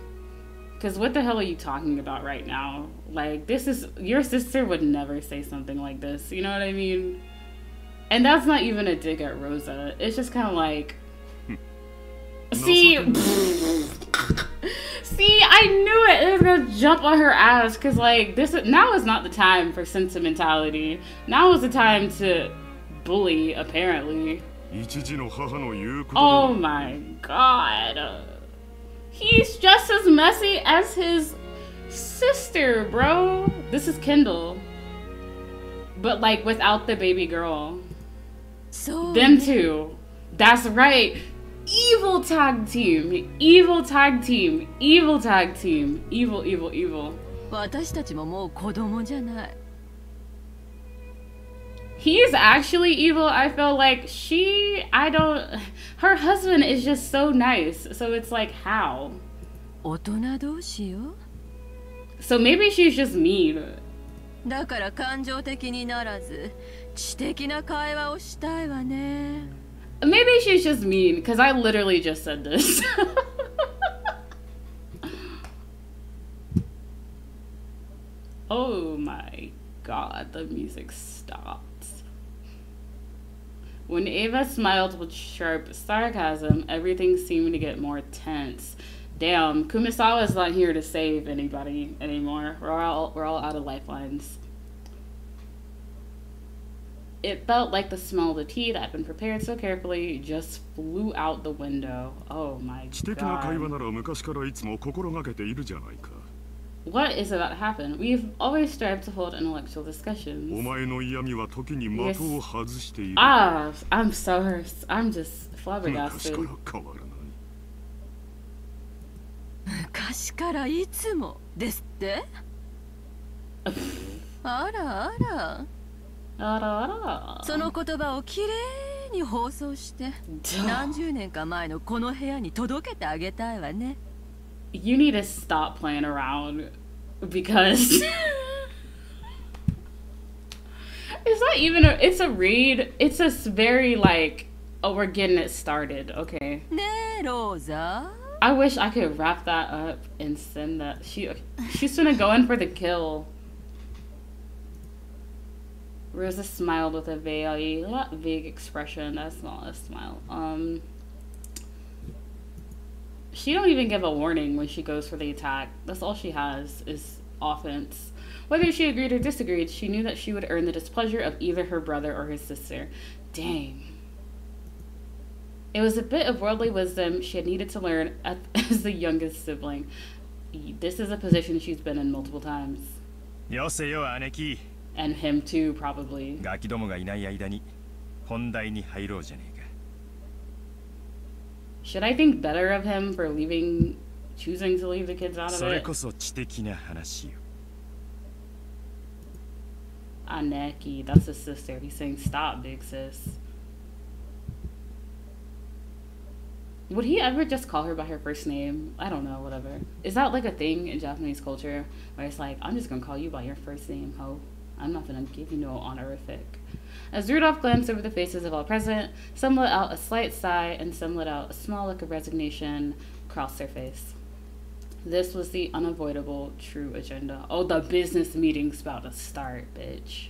Because what the hell are you talking about right now? Like, this is... Your sister would never say something like this, you know what I mean? And that's not even a dig at Rosa. It's just kind of like... See... See, I knew it! It was gonna jump on her ass, because, like, now is not the time for sentimentality. Now is the time to bully, apparently. Oh my god. He's just as messy as his sister, bro. This is Kendall. But, like, without the baby girl. So them two. That's right. Evil tag team. Evil tag team. Evil tag team. Evil, evil, evil. He's actually evil. I feel like her husband is just so nice. So it's like, how? So maybe she's just mean. Maybe she's just mean, because I literally just said this. Oh my god, the music stopped. When Ava smiled with sharp sarcasm, everything seemed to get more tense. Damn, Kumisawa's not here to save anybody anymore. We're all out of lifelines. It felt like the smell of the tea that had been prepared so carefully just flew out the window. Oh my god. What is about to happen? We've always strived to hold intellectual discussions. Yes. Ah, I'm just flabbergasted. You need to stop playing around, because it's not even it's a read. It's a very like, oh, we're getting it started. Okay. I wish I could wrap that up and send that. She's gonna go in for the kill. Rosa smiled with a vague expression. That's not a smile. She don't even give a warning when she goes for the attack. That's all she has is offense. Whether she agreed or disagreed, she knew that she would earn the displeasure of either her brother or his sister. Dang. It was a bit of worldly wisdom she had needed to learn as the youngest sibling. This is a position she's been in multiple times. And him too, probably. Should I think better of him for choosing to leave the kids out of it? Aneki, that's his sister. He's saying stop, big sis. Would he ever just call her by her first name? I don't know, whatever. Is that like a thing in Japanese culture where it's like, I'm just gonna call you by your first name, ho? I'm not gonna give you no honorific. As Rudolph glanced over the faces of all present, some let out a slight sigh and some let out a small look of resignation across their face. This was the unavoidable true agenda. Oh, the business meeting's about to start, bitch.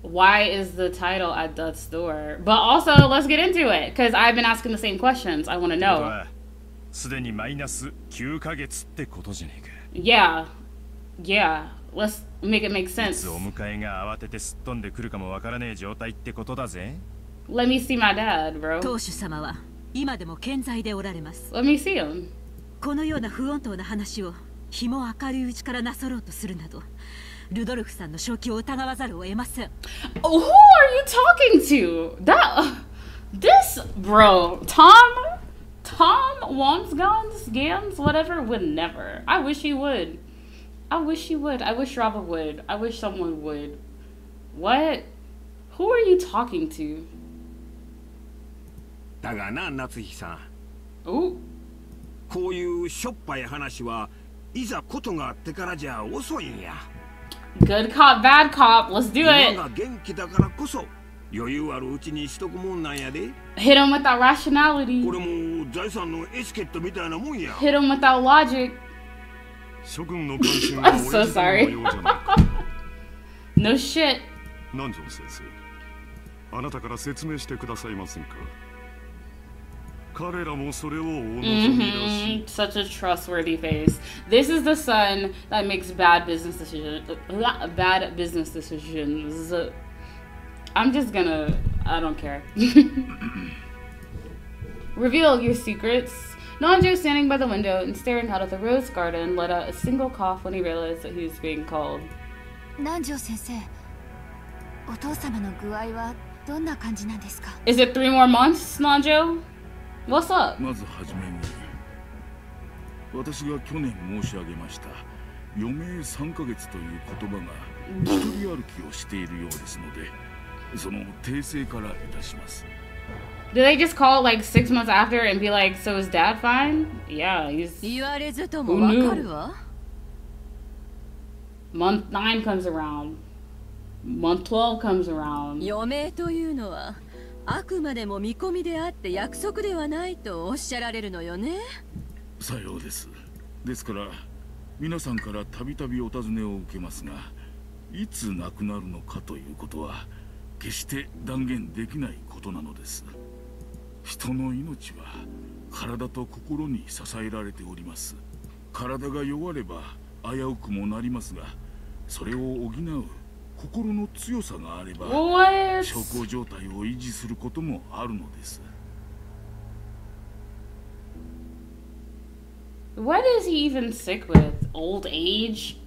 Why is the title at death's door? But also, let's get into it, because I've been asking the same questions. I want to know. Yeah. Yeah. Let's make it make sense. Let me see my dad, bro. Let me see him. このような不穏当な話を日も明るいうちからなさろうとするなど、ルドルフさんの正気を疑わざるを得ません。Who are you talking to? This bro, Tom wants guns, Gans, whatever, would never. I wish he would. I wish Rava would. I wish someone would. What? Who are you talking to? だがな、夏日さん。お。こういうしょっぱい話はいざことがあってからじゃ遅いんや。Good cop, bad cop. Let's do it. 今が元気だからこそ余裕あるうちにしとくもんなんやで。Hit him with that rationality. これも財産のエチケットみたいなもんや。Hit him with that logic. 諸君の関心が I'm so sorry. No shit. 南條先生、あなたから説明してくださいませんか。彼らもそれをお望みだし。Such a trustworthy face. This is the son that makes bad business decisions. I'm just gonna. I don't care. Reveal your secrets. Nanjo, standing by the window and staring out at the rose garden, let out a single cough when he realized that he was being called. Nanjo sensei, お父様の具合はどんな感じなんですか? Is it 3 more months, Nanjo? What's up? まずはじめに、私が去年申し上げました余命3ヶ月という言葉が一人歩きをしているようですので、その訂正からいたします。Did they just call like 6 months after and be like, so is dad fine? Yeah, he's. Who knew? Month 9 comes around. Month 12 comes around. 余命というのはあくまでも見込みであって約束ではないとおっしゃられるのよね。さようです。ですから皆さんからたびたびお尋ねを受けますが、いつ亡くなるのかということは決して断言できないことなのです。人の命は体と心に支えられております。体が弱れば危うくもなりますが、それを補う心の強さがあれば小康状態を維持することもあるのです。What is he even sick with? Old age?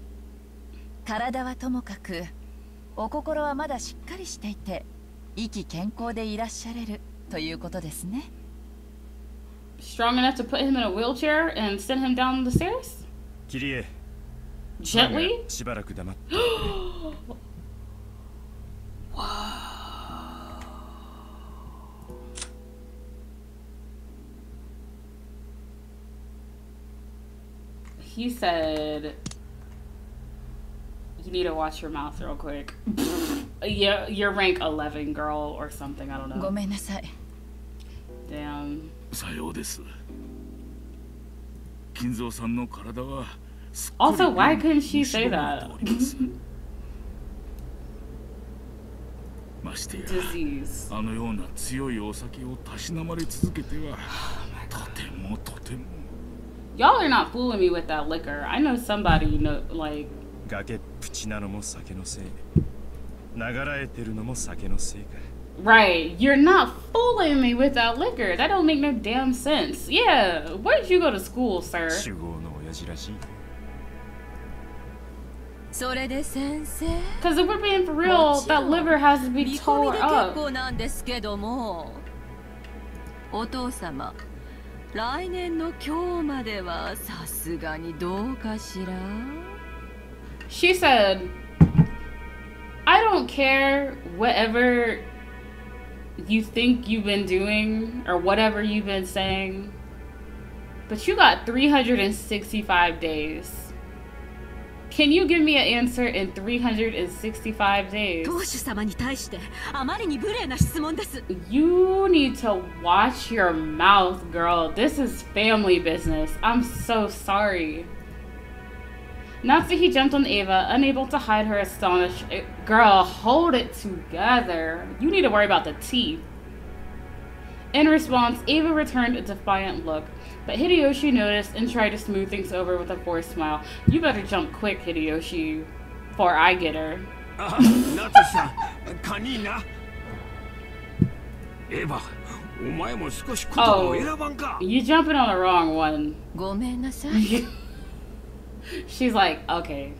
体はともかく、お心はまだしっかりしていて、意気健康でいらっしゃれるということですね。Strong enough to put him in a wheelchair and send him down the stairs? キリエ。Gently? しばらく黙って。He said, you need to watch your mouth real quick. Yeah, you're rank 11, girl, or something. I don't know. ごめんなさい。Damn. さようです。金蔵さんの体は Also, why couldn't she say that? ましてや Disease. あのような強いお酒をたしなまれ続けてはとてもとても Y'all are not fooling me with that liquor. I know somebody, you know, like. 崖っぷちなのも酒のせい。流らえてるのも酒のせいか。Right, you're not fooling me with that liquor. That don't make no damn sense. Yeah, where did you go to school, sir? 酒豪の親父らしい。それで先生。Because if we're being for real, that liver has to be tore up. 結構なんですけども、お父様。来年の今日まではさすがにどうかしら? She said, I don't care whatever you think you've been doing or whatever you've been saying, but you got 365 days. Can you give me an answer in 365 days? 当主様に対してあまりに無礼な質問です。 You need to watch your mouth, girl. This is family business. I'm so sorry. Natsuhi jumped on Ava, unable to hide her astonishment. Girl, hold it together. You need to worry about the tea. In response, Ava returned a defiant look, but Hideyoshi noticed and tried to smooth things over with a forced smile. You better jump quick, Hideyoshi, before I get her. Natsu-san, Kanina. Ava, oh, you jumping on the wrong one. ごめんなさい。 She's like, okay.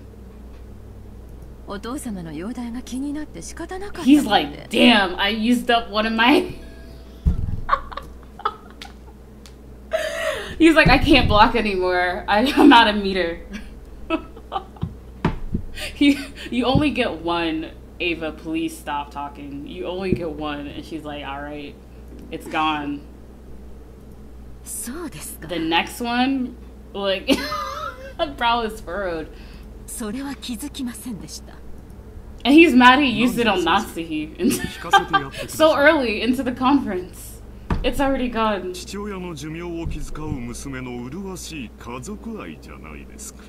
お父様の容体が気になって仕方なかった。 He's like, damn, I used up one of my... He's like, I can't block anymore. I'm not a meter. You only get one, Ava, please stop talking. You only get one. And she's like, alright, it's gone. The next one, like, the brow is furrowed. それは気づきませんでした。 And he's mad he used it on Natsuhi so early into the conference. It's already gone. 父親の寿命を気遣う娘の麗しい家族愛じゃないですか。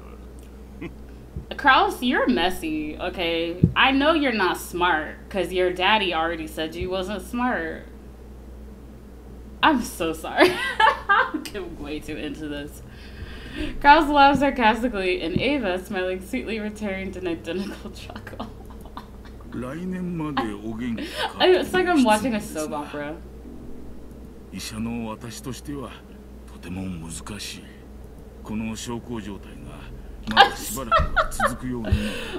Kraus, you're messy, okay? I know you're not smart, because your daddy already said you wasn't smart. I'm so sorry. I'm getting way too into this. Kraus laughed sarcastically, and Ava, smiling sweetly, returned an identical chuckle. It's like I'm watching a soap opera. 医者の私としてはとても難しい。この小康状態がまだしばらくは続くようになる。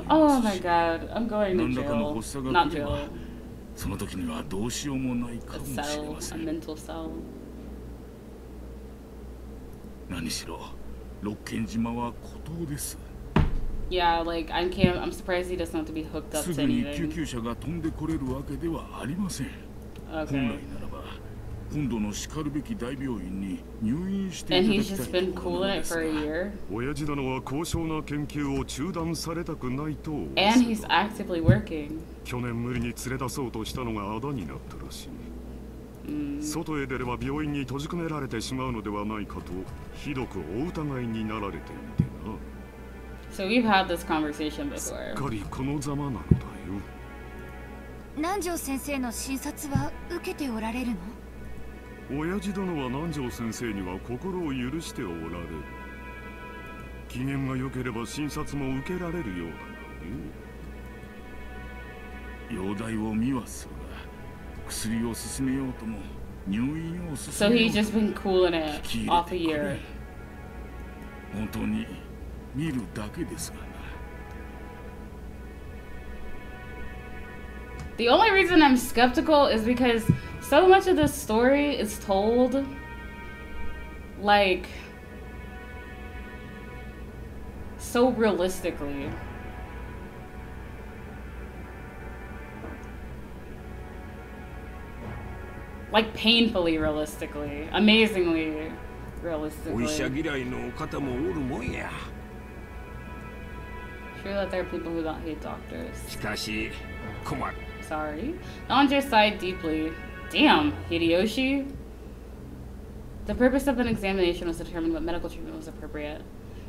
Oh my god, I'm going to 何らかの jail. 発作が Not 来れば jail. その時にはどうしようもないか A もしれ cell, ませ a ん。 mental cell. 何しろ六軒島は孤島です。 Yeah, like I'm surprised he doesn't have to be hooked up す to ぐに救 anything. 急車が飛んでこれるわけではありません。 Okay. 本来ならば今度のしかるべき大病院に入院してい And ただ he's きた just い been ところな cooling ので it す for a が。 year. 親父殿は高尚な研究を中断されたくないと。 And he's actively working. 去年無理に連れ出そうとしたのがあだになったらしい。外へ出れば病院に閉じ込められてしまうのではないかとひどくお疑いになられていてな。 So we've had this conversation す before. っかりこのざまなのだよ。南條先生の診察は受けておられるの？親父殿は南條先生には心を許しておられる。機嫌が良ければ診察も受けられるようだがね。容体を見はするが薬を進めようとも入院を So 進めよ he's うと just been cooling it 聞き入 off れ a てくれ。 year. 本当に見るだけですがな。 The only reason I'm skeptical is because so much of this story is told like so realistically. Like painfully realistically, amazingly お医者 realistically. 嫌いの方もおるもんや。 Sure that there are people who don't hate doctors. しかし困る。 Sorry. Andre sighed deeply. Damn, Hideyoshi. The purpose of an examination was to determine what medical treatment was appropriate.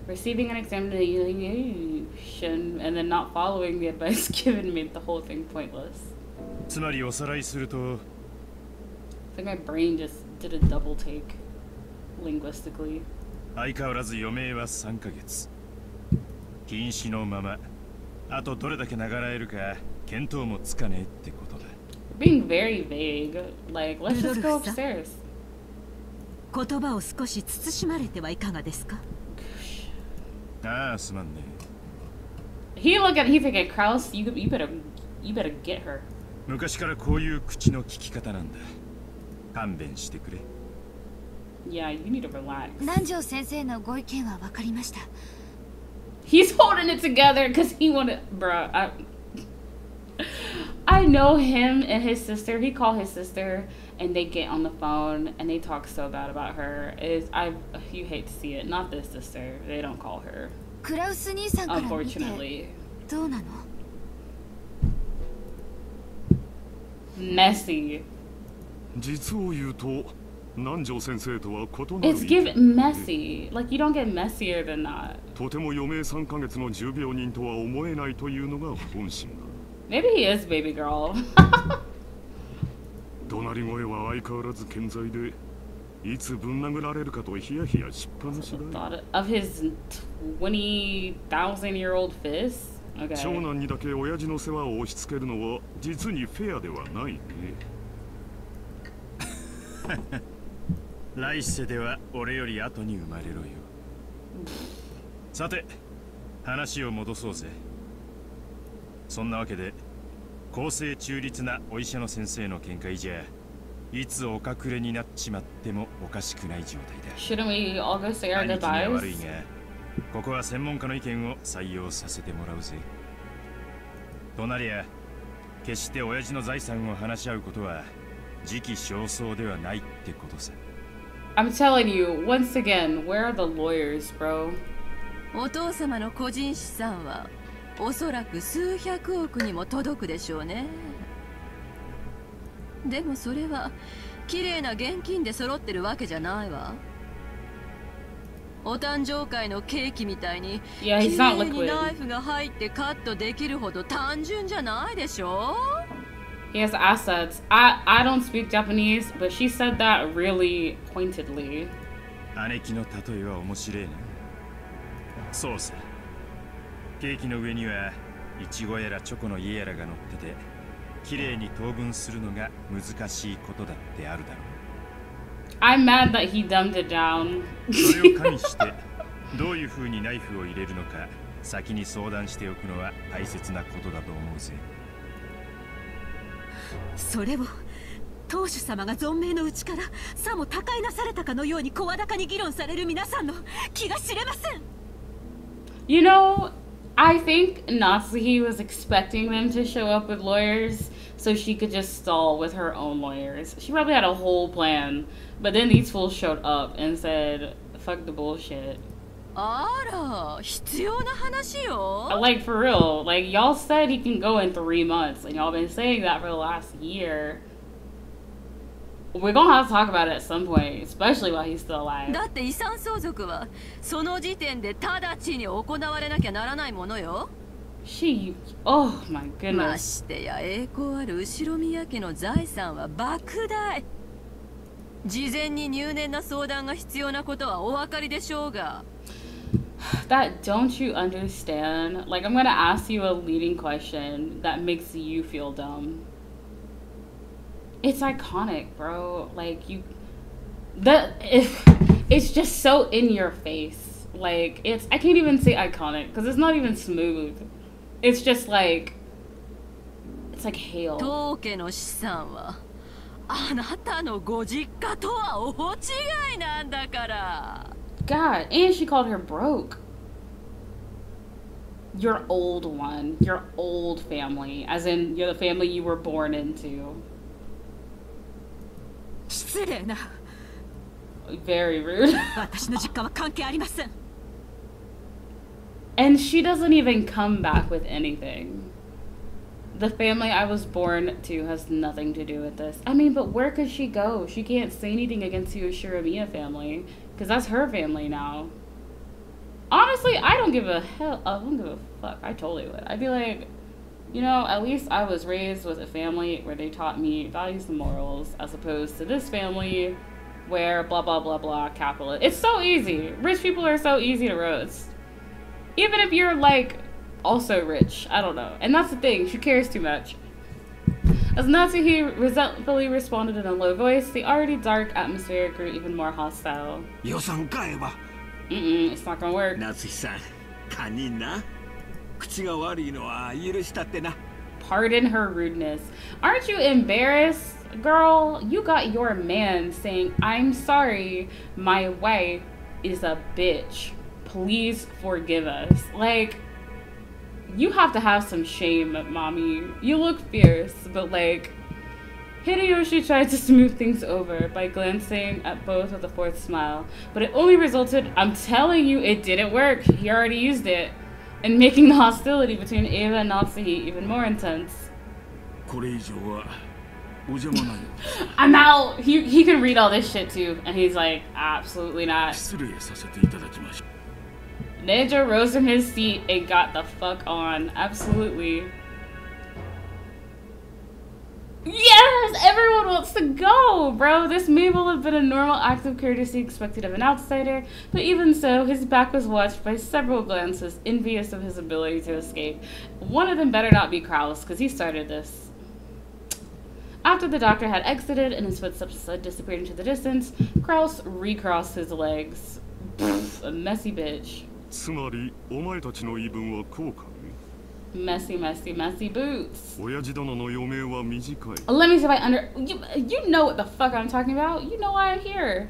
Receiving an examination and then not following the advice given made the whole thing pointless. つまりおさらいすると I think my brain just did a double take linguistically. 相変わらず余命は3ヶ月。禁止のまま。あとどれだけ流らえるか見当もつかねえってことだ。 Being very vague. Like, let's just go upstairs. 言葉を少し慎まれてはいかがですか？ああ、すまんね。 He thinking, Kraus, you better get her. 昔からこういう口の利き方なんだ。勘弁してくれ。Yeah, you need to relax. 南條先生のご意見は分かりました。 He's holding it together because he wanted, bruh. I know him and his sister. He called his sister, and they get on the phone and they talk so bad about her. You hate to see it. Not this sister. They don't call her. クラウス兄さんから見て Unfortunately. どうなの? Messy. 実を言うと、南條先生とは異なる。It's given messy. Like you don't get messier than that. とても余命3ヶ月の重病人とは思えないというのが本心だ。Maybe he is baby girl. 怒鳴り声は相変わらず健在で、いつぶん殴られるかとヒヤヒヤしっぱなしだ。Thought of his 20,000-year-old fist. Okay. 長男にだけ親父の世話を押し付けるのは実にフェアではないね。来世では俺より後に生まれろよ。さて、話を戻そうぜ。そんなわけで、公正中立なお医者の先生の見解じゃ、いつお隠れになっちまってもおかしくない状態だ。Shouldn't we all go say our 兄貴には goodbyes? 悪いが、ここは専門家の意見を採用させてもらうぜ。となりゃ、決して親父の財産を話し合うことは時期尚早ではないってことさ。I'm telling you, once again, where are the lawyers, bro? お父様の個人資産はおそらく数百億にも届くでしょうね。でもそれは綺麗な現金で揃ってるわけじゃないわ。お誕生会のケーキみたいに綺麗にナイフが入ってカットできるほど単純じゃないでしょ。He has assets. I don't speak Japanese, but she said that really pointedly. 姉貴の例えは面白いな。そうさ。ケーキの上にはイチゴやらチョコの家やらが乗ってて、綺麗に等分するのが難しいことだってあるだろう。I'm mad that he dumbed it down. それを加味してどういう風にナイフを入れるのか先に相談しておくのは大切なことだと思うぜ。それを当主様が存命のうちからさも他界なされたかのように声高に議論される皆さんの気が知れません。You know, I think Natsuhi was expecting them to show up with lawyers so she could just stall with her own lawyers. She probably had a whole plan, but then these fools showed up and said, fuck the bullshit. あら、必要な話よ。Like for real, like y'all said he can go in 3 months, and y'all been saying that for the last year. We're gonna have to talk about it at some point, especially while he's still alive. だって遺産相続はその時点で直ちに行われなきゃならないものよ。Oh my goodness. ましてや栄光ある後宮家の財産は莫大。事前に入念な相談が必要なことはお分かりでしょうが。That don't you understand? Like I'm gonna ask you a leading question that makes you feel dumb. It's iconic, bro. Like it's just so in your face. Like I can't even say iconic because it's not even smooth. It's just like it's like hail. 当家の資産はあなたのご実家とは大違いなんだから。God, and she called her broke. Your old one, your old family, as in you're the family you were born into. 失礼な。Very rude. 私の実家は関係ありません。And she doesn't even come back with anything. The family I was born to has nothing to do with this. I mean, but where could she go? She can't say anything against the Ushiramiya family, because that's her family now. Honestly, I don't give a fuck. I totally would. I'd be like, you know, at least I was raised with a family where they taught me values and morals, as opposed to this family where blah, blah, blah, blah, capitalist. It's so easy. Rich people are so easy to roast. Even if you're, like, also rich. I don't know. And that's the thing. She cares too much. As Natsuhi resentfully responded in a low voice, the already dark atmosphere grew even more hostile. It's not gonna work. 夏日さん、堪忍な。口が悪いのは許したってな。pardon her rudeness. Aren't you embarrassed, girl? You got your man saying, I'm sorry, my wife is a bitch. Please forgive us. Like, you have to have some shame, mommy. You look fierce, but like, Hideyoshi tried to smooth things over by glancing at both with a forced smile, but it only resulted, I'm telling you, it didn't work. He already used it, and making the hostility between Eva and Natsuhi even more intense. I'm out. He can read all this shit too, and he's like, absolutely not. Nejo rose from his seat and got the fuck on. Absolutely. Yes! Everyone wants to go, bro! This may well have been a normal act of courtesy expected of an outsider, but even so, his back was watched by several glances, envious of his ability to escape. One of them better not be Kraus, because he started this. After the doctor had exited and his footsteps had disappeared into the distance, Kraus recrossed his legs. Pfft, a messy bitch. Messy, messy, messy boots. Let me see if I you know what the fuck I'm talking about. You know why I'm here.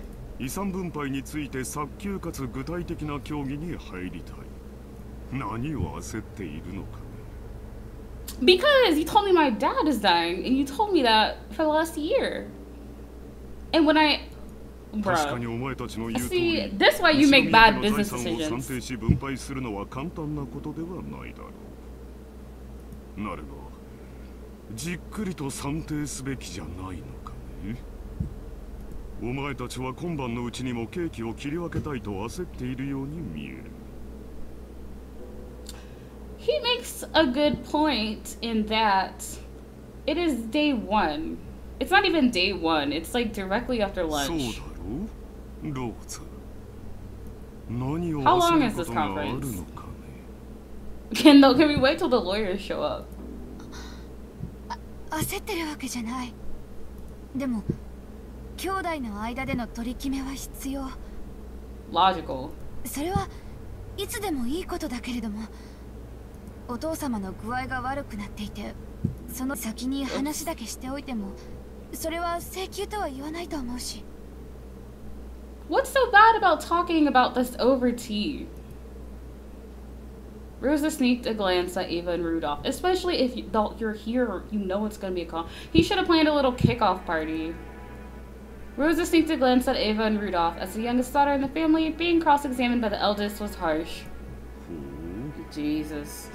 Because you told me my dad is dying, and you told me that for the last year. And when I... Bruh. See, this is why you make bad business decisions. He makes a good point in that it is day one. It's not even day one. It's like directly after lunch. How long is this conference? Can we wait till the lawyers show up? 焦ってるわけじゃない。でも兄弟の間での取り決めは必要。Logical. それはいつでもいいことだけれども、お父様の具合が悪くなっていて、その先に話だけしておいても、それは請求とは言わないと思うし。What's so bad about talking about this over tea? Rosa sneaked a glance at Eva and Rudolph, especially if you're here, you know it's gonna be a call. He should have planned a little kickoff party. Rosa sneaked a glance at Eva and Rudolph. As the youngest daughter in the family, being cross-examined by the eldest was harsh. Jesus.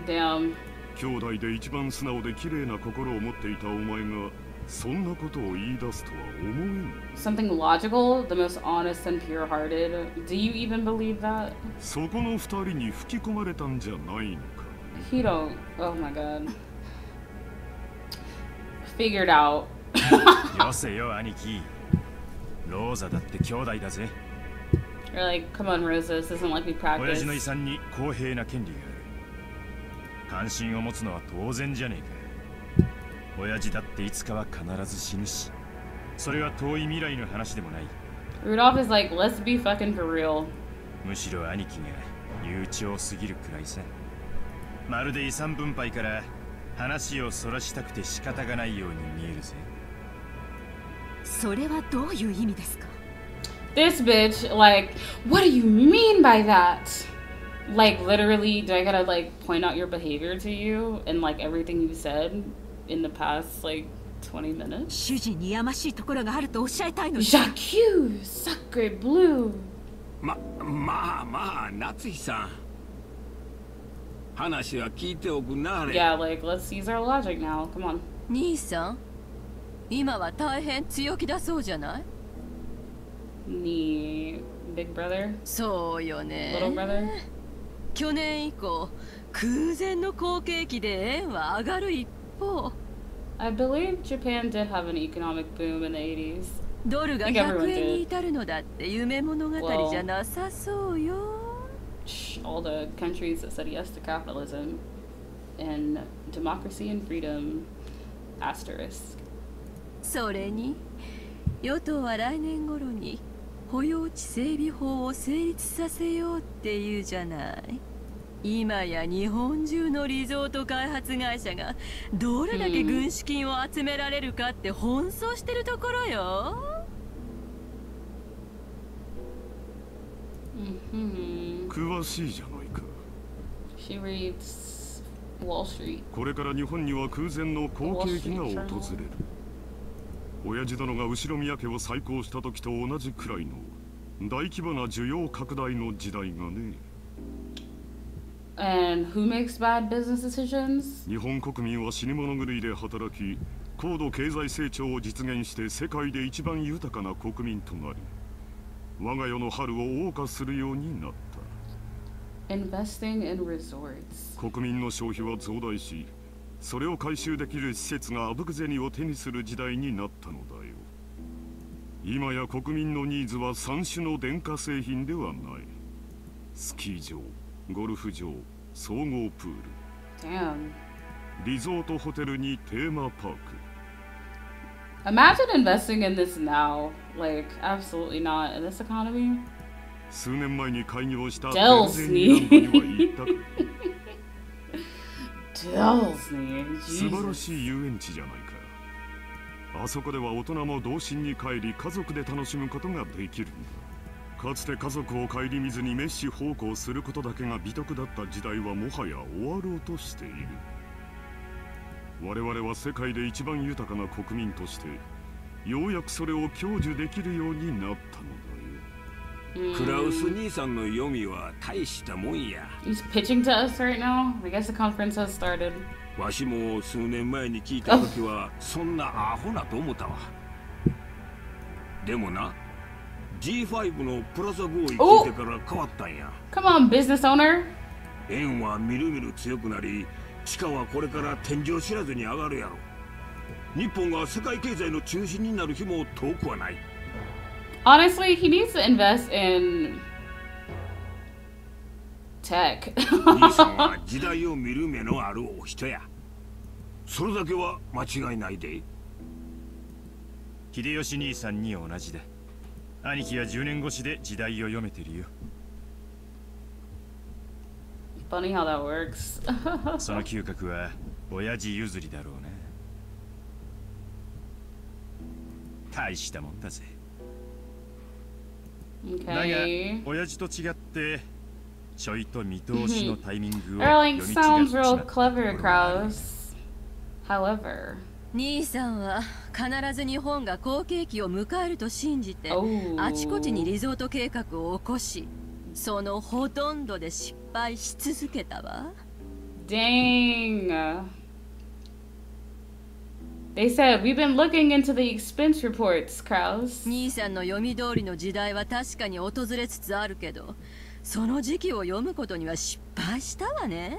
Damn. Something logical, the most honest and pure-hearted. Do you even believe that? He don't. Oh my god. Figured out. You're like, come on, Rosa, this isn't like we practice. Rudolph is like, let's be fucking for real. This bitch, like, what do you mean by that? Like, literally, do I gotta, like, point out your behavior to you and, like, everything you said in the past, like, 20 minutes? J'accuse! Sacre bleu! Yeah, like, let's use our logic now. Come on. 兄さん、今は大変強気だそうじゃない? Big brother? そうよね。 Little brother? 去年以降、空前の好景気で円は上がる一方。I believe Japan did have an economic boom in the 80s. ドルが100円に至るのだって夢物語じゃなさそうよ。All the countries that said yes to capitalism and democracy and freedom, asterisk. それに、与党は来年頃に保養地整備法を成立させようっていうじゃない。今や日本中のリゾート開発会社がどれだけ軍資金を集められるかって奔走してるところよ。詳しいじゃないか。She reads Wall Street. これから日本には空前の好景気が訪れる。親父殿が後ろ宮家を再興した時と同じくらいの大規模な需要拡大の時代がね。And who makes bad business decisions? 日本国民は死に物狂いで働き、高度経済成長を実現して世界で一番豊かな国民となり、我が世の春を謳歌するようになった。Investing in resorts. 国民の消費は増大し、それを回収できる施設があぶく銭を手にする時代になったのだよ。今や国民のニーズは3種の電化製品ではない。スキー場、ゴルフ場、総合プール、Damn. リゾートホテルにテーマパーク。Imagine investing in this now. Like, absolutely not in this economy. 数年前に開業したDells に素晴らしい遊園地じゃないか。あそこでは大人も童心に帰り家族で楽しむことができるんだ。かつて家族を顧みずに滅私奉公することだけが美徳だった時代はもはや終わろうとしている。我々は世界で一番豊かな国民としてようやくそれを享受できるようになったのだよ。クラウス兄さんの読みは大したもんや。He's pitching to us right now. I guess the conference has started. わしも数年前に聞いた時はそんなアホなと思ったわ。でもな、G5 のプラザ合意聞いてから変わったんや。Come on, business owner. 円はみるみる強くなり、地価はこれから天井知らずに上がるやろ。日本が世界経済の中心になる日も遠くはない。Honestly, he needs to invest in tech. 兄さんは時代を見る目のあるお人や。それだけは間違いないで。秀吉兄さんに同じだ。兄貴は10年越しで時代を読めてるよ。Funny how that works. その嗅覚は親父譲りだろうね。大したもんだぜ。だが親父と違ってちょいと見通しのタイミングを読み違ってしまった。 Erling sounds real clever, Kraus. However, 兄さんは必ず日本が好景気を迎えると信じてあちこちにリゾート計画を起こし、そのほとんどで失敗し続けたわ。 Dang. They said, we've been looking into the expense reports, Kraus. 兄さんの読み通りの時代は確かに訪れつつあるけど、その時期を読むことには失敗したわね。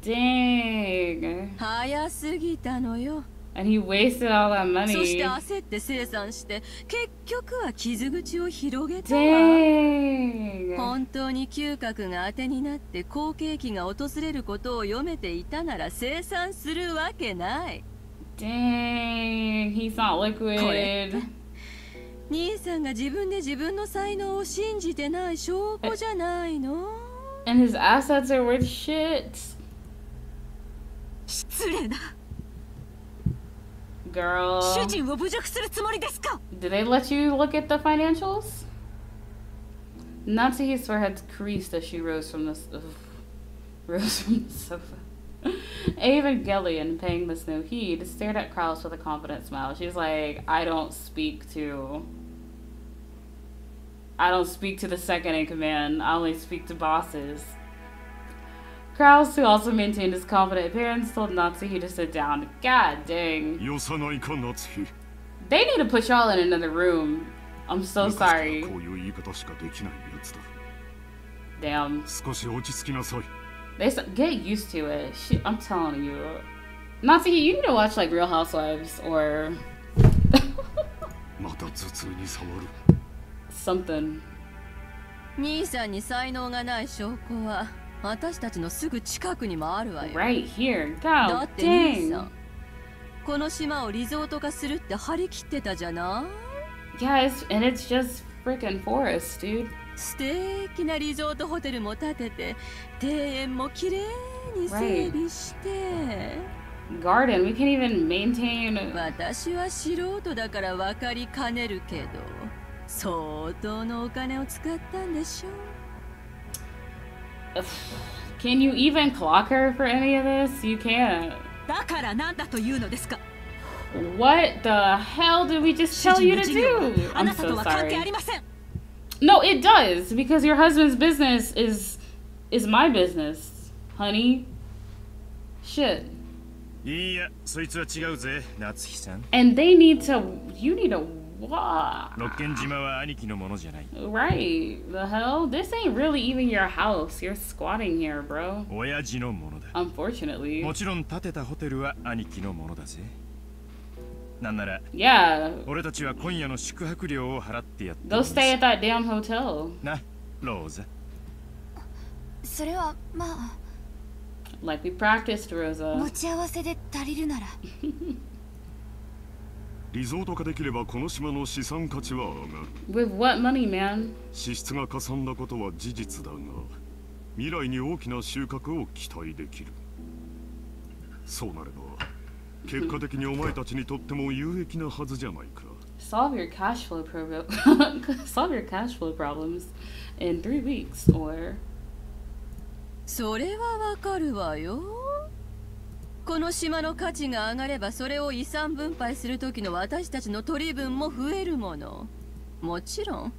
Dang. 早すぎたのよ。And he wasted all that money. そして焦って生産して結局は傷口を広げたわ。Dang. 本当に嗅覚が当てになって好景気が訪れることを読めていたなら生産するわけない。 Dang. He's not liquid. 兄さんが自分で自分の才能を信じてない証拠じゃないの。 And his assets are worth shit. 失礼だ。Girl. 主人を侮辱するつもりですか? Did they let you look at the financials? Natsuhi's forehead creased as she rose from the sofa. Evangelion, paying this no heed, stared at Kraus with a confident smile. She's like, I don't speak to the second in command. I only speak to bosses. Kraus, who also maintained his confident appearance, told Natsuhi to sit down. God dang. They need to put y'all in another room. I'm so sorry. Damn. They get used to it. I'm telling you. Natsuhi, you need to watch like Real Housewives or something. 兄さんに才能がない証拠は私たちのすぐ近くにもあるわよ。 Right here. だ God って兄さ dang. ん、この島をリゾート化するって張り切ってたじゃない？ Yeah, and it's just freaking forest, dude. 素敵なリゾートホテルも建てて、庭園もきれいに整備して。Garden, we can't even maintain. 私は素人だから分かりかねるけど、相当のお金を使ったんでしょう。Can you even clock her for any of this? You can't. だからなんだというのですか。What the hell did we just tell you to do? I'm so sorry. No, it does, because your husband's business is my business, honey. Shit. Yeah, そいつは違うぜ、夏日さん。And they need to, you need to walk. 六軒島は兄貴のものじゃない。Right. The hell? This ain't really even your house. You're squatting here, bro. 親父のものだ。Unfortunately. もちろん建てたホテルは兄貴のものだぜ。なんなら、Yeah. 俺たちは今夜の宿泊料を払ってやって。Go stay at that damn hotel. な、ローザ。それはまあ。Like we practiced, Rosa. 持ち合わせで足りるなら。リゾート化できればこの島の資産価値は上がる。る。With what money, man? 支出がかさんだことは事実だが、未来に大きな収穫を期待できる。そうなれば。結果的にお前たちにとっても有益なはずじゃないか。Solve your cash flow problems in 3 weeks, or. それはわかるわよ。この島の価値が上がれば、それを遺産分配する時の私たちの取り分も増えるもの。もちろん、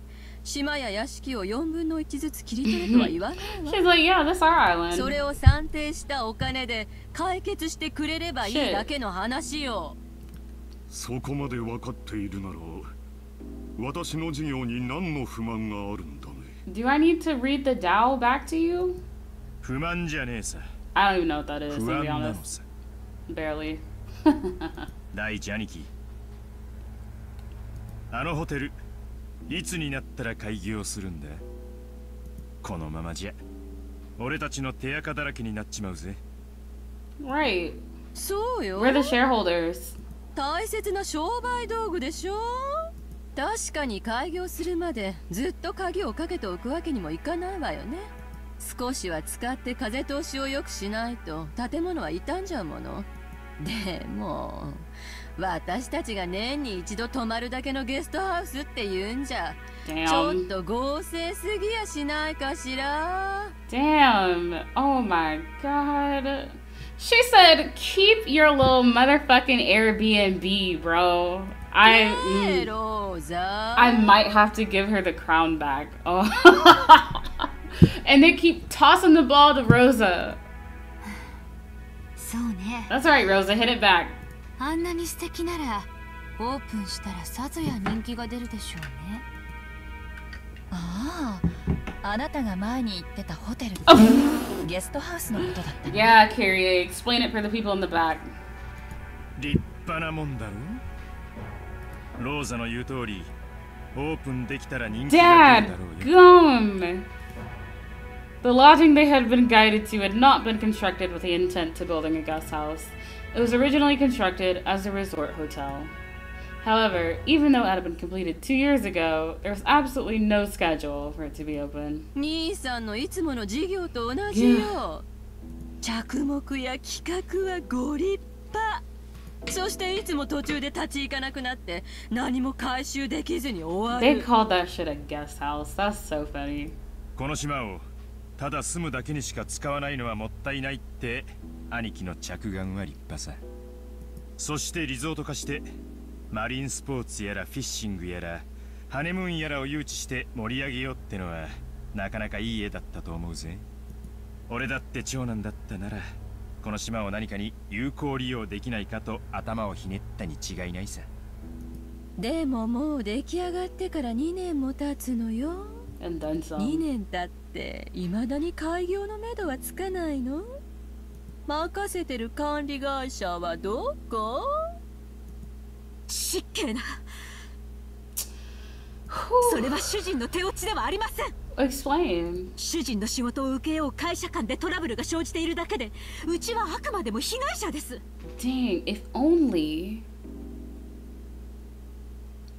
島や屋敷を4分の1ずつ切り取れとは言わないわ。She's like, yeah, that's our island. それを算定したお金で解決してくれればいいだけの話よ。そこまで分かっているなら、私の事業に何の不満があるんだね。Do I need to read the Tao back to you? 不満じゃねえさ。I don't even know what that is, 不 to be 安なの honest. さ。Barely. 第一兄貴。あのホテル。いつになったら開業するんだ。このままじゃ俺たちの手垢だらけになっちまうぜ。Right. そうよ。 We're the shareholders. 大切な商売道具でしょ。確かに開業するまでずっと鍵をかけておくわけにもいかないわよね。少しは使って風通しを良くしないと建物は傷んじゃうもの。でも私たちが年に一度泊まるだけのゲストハウスって言うんじゃ、ちょっと合成すぎやしないかしら。 Damn. Oh my god. She said, keep your little motherfucking Airbnb, bro. I might have to give her the crown back. Oh. And they keep tossing the ball to Rosa. That's right, Rosa. Hit it back. あんなに素敵ならオープンしたらさぞや人気が出るでしょうね。ああ、あなたが前に言ってたホテル、ゲストハウスのことだったね。Yeah, Carrie, explain it for the people in the back. 立派なもんだろ。ローザの言う通り、オープンできたら人気が出るだろうよ。Gum. The lodging they had been guided to had not been constructed with the intent to building a guest house. It was originally constructed as a resort hotel. However, even though it had been completed 2 years ago, there was absolutely no schedule for it to be open. 兄さんのいつもの事業と同じよ。着目や企画はご立派。そしていつも途中で立ち行かなくなって何も回収できずに終わる。They called that shit a guest house. That's so funny. この島をただ住むだけにしか使わないのはもったいないって兄貴の着眼は立派さ。そしてリゾート化してマリンスポーツやらフィッシングやらハネムーンやらを誘致して盛り上げようってのはなかなかいい絵だったと思うぜ。俺だって長男だったならこの島を何かに有効利用できないかと頭をひねったに違いないさ。でももう出来上がってから2年も経つのよ。2年経って未だに開業のめどはつかないの？任せてる管理会社はどこ？失敬な。それは主人の手落ちではありません。Explain. 主人の仕事を請け負う会社間でトラブルが生じているだけで、うちはあくまでも被害者です。Dang, if only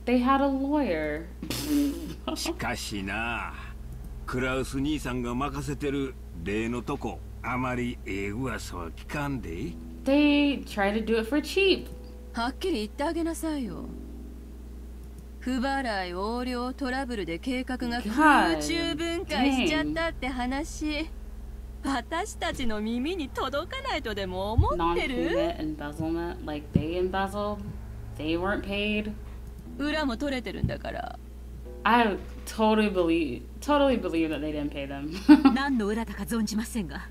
they had a lawyer. しかしな、クラウス兄さんが任せてる例のとこ、あまり噂は聞かんで。They try to do it for cheap. はっきり言ってあげなさいよ。不払い横領トラブルで計画が空中分解しちゃったって話、私たちの耳に届かないとでも思ってる？ Non-payment embezzlement, like they embezzled, they weren't paid. 裏も取れてるんだから。I totally believe that they didn't pay them. 何の裏だか存じませんが、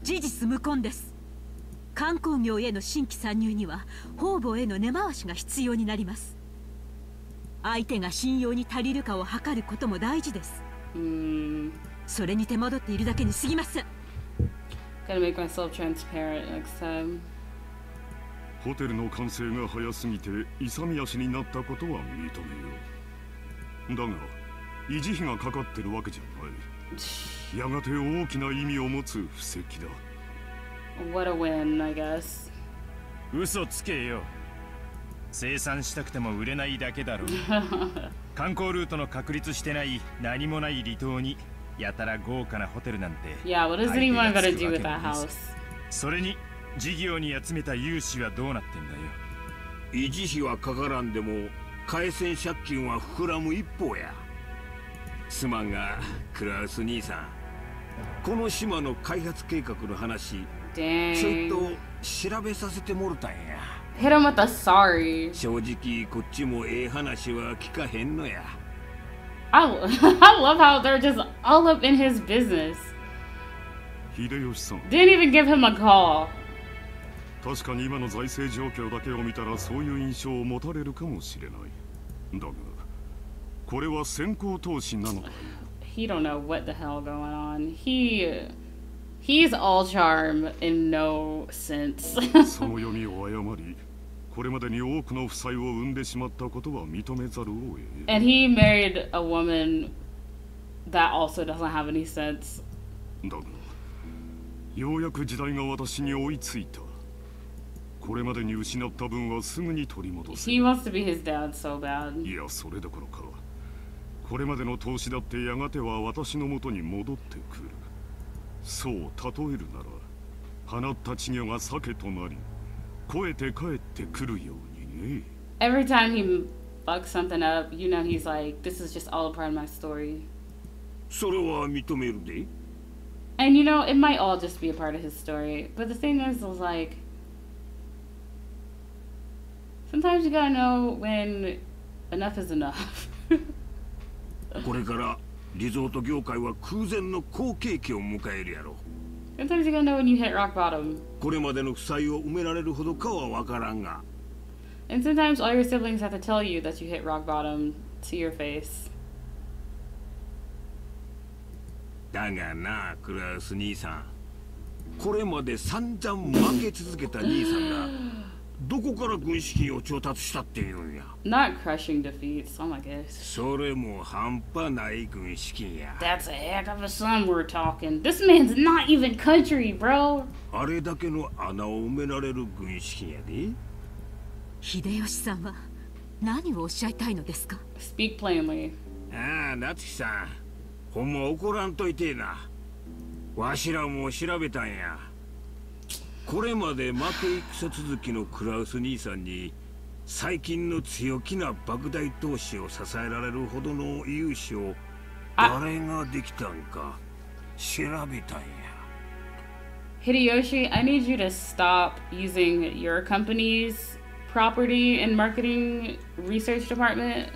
事実無根です。観光業への新規参入には方々への根回しが必要になります。相手が信用に足りるかを測ることも大事です。それに手間取っているだけに過ぎません。Gotta make myself transparent next time. ホテルの完成が早すぎて勇み足になったことは認めよう。だが維持費がかかってるわけじゃない。やがて大きな意味を持つ布石だ。What a win, I guess. 嘘つけよ。生産したくても売れないだけだろう。観光ルートの確立してない何もない離島にやたら豪華なホテルなんて。Yeah, what does anyone gotta do with that house? それに事業に集めた融資はどうなってんだよ。維持費はかからんでも回線借金は膨らむ一方や。すまんがクラウス兄さん、この島の開発計画の話、ちょっと調べさせてもろたんや。Hit him with a sorry. 正直こっちも話は聞かへんのや。I love how they're just all up in his business. 秀吉さん。Didn't even give him a call. 確かに今の財政状況だけを見たらそういう印象を持たれるかもしれない。だがこれは先行投資なのだよ。He don't know what the hell going on. He's all charm in no sense. その読みを誤り、これまでに多くの負債を生んでしまったことは認めざるを得ない。And he married a woman that also doesn't have any sense. だが、ようやく時代が私に追いついた。これまでに失った分はすぐに取り戻す。He wants to be his dad so bad. いや、それどころか、これまでの投資だってやがては私の元に戻ってくる。そう例えるなら、放った稚魚が鮭となり、肥えて帰ってくるようにね。Every time he fucks something up, you know he's like, this is just all a part of my story. それは認めるで。And you know, it might all just be a part of his story. But the thing is like, sometimes you gotta know when enough is enough. これからリゾート業界は空前の好景気を迎えるやろ。Sometimes you gotta know when you hit rock bottom. これまでの負債を埋められるほどかはわからんが。And sometimes all your siblings have to tell you that you hit rock bottom to your face. だがな、クラウス兄さん。これまで散々負け続けた兄さんがどこから軍資金を調達したっていうんや。Not crushing defeats. Oh my goodness. それも半端ない軍資金や。That's a heck of a sum we're talking. This man's not even country, bro. あれだけの穴を埋められる軍資金やで。秀吉さんは何をおっしゃいたいのですか？ Speak plainly. ああ、夏樹さん、ほんま怒らんといてえな。わしらも調べたんや。これまで負け戦続きのクラウス兄さんに最近の強気な莫大投資を支えられるほどの融資を誰ができたんか調べたんや。Hideyoshi, I need you to stop using your company's property and marketing research department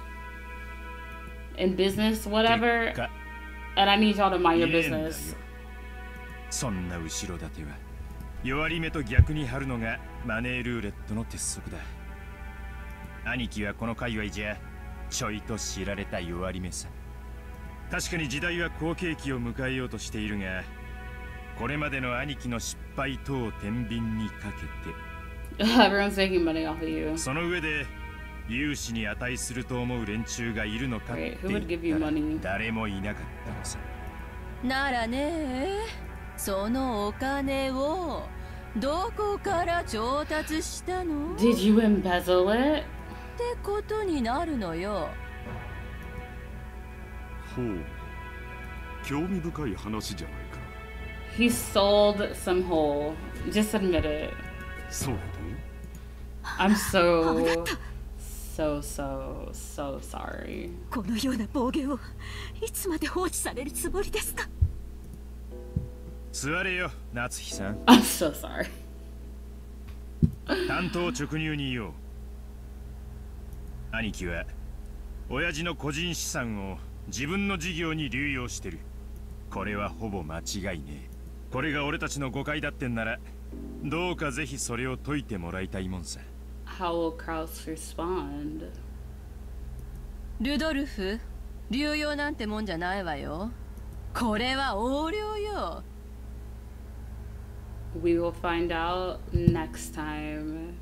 and business, whatever. And I need y'all to mind your business. そんな後ろ盾は弱り目と逆に張るのがマネールーレットの鉄則だ。兄貴はこの界隈じゃちょいと知られた弱り目さ。確かに時代は好景気を迎えようとしているが、これまでの兄貴の失敗等を天秤にかけてEveryone's taking money off of you. その上で融資に値すると思う連中がいるのかって言ったら誰もいなかったのさ。ならね、そのお金をどこから調達したの？ Did you embezzle it? ってことになるのよ。ほう、興味深い話じゃないか。He sold some hole. Just admit it. そうで。I'm so sorry. このような暴言をいつまで放置されるつもりですか。座れよ、夏日さん。I'm so sorry. 担当直入に言おう。兄貴は親父の個人資産を自分の事業に流用してる。これはほぼ間違いね。これが俺たちの誤解だってんなら、どうかぜひそれを解いてもらいたいもんさ。How will Kraus respond? ルドルフ、流用なんてもんじゃないわよ。これは横領よ。We will find out next time.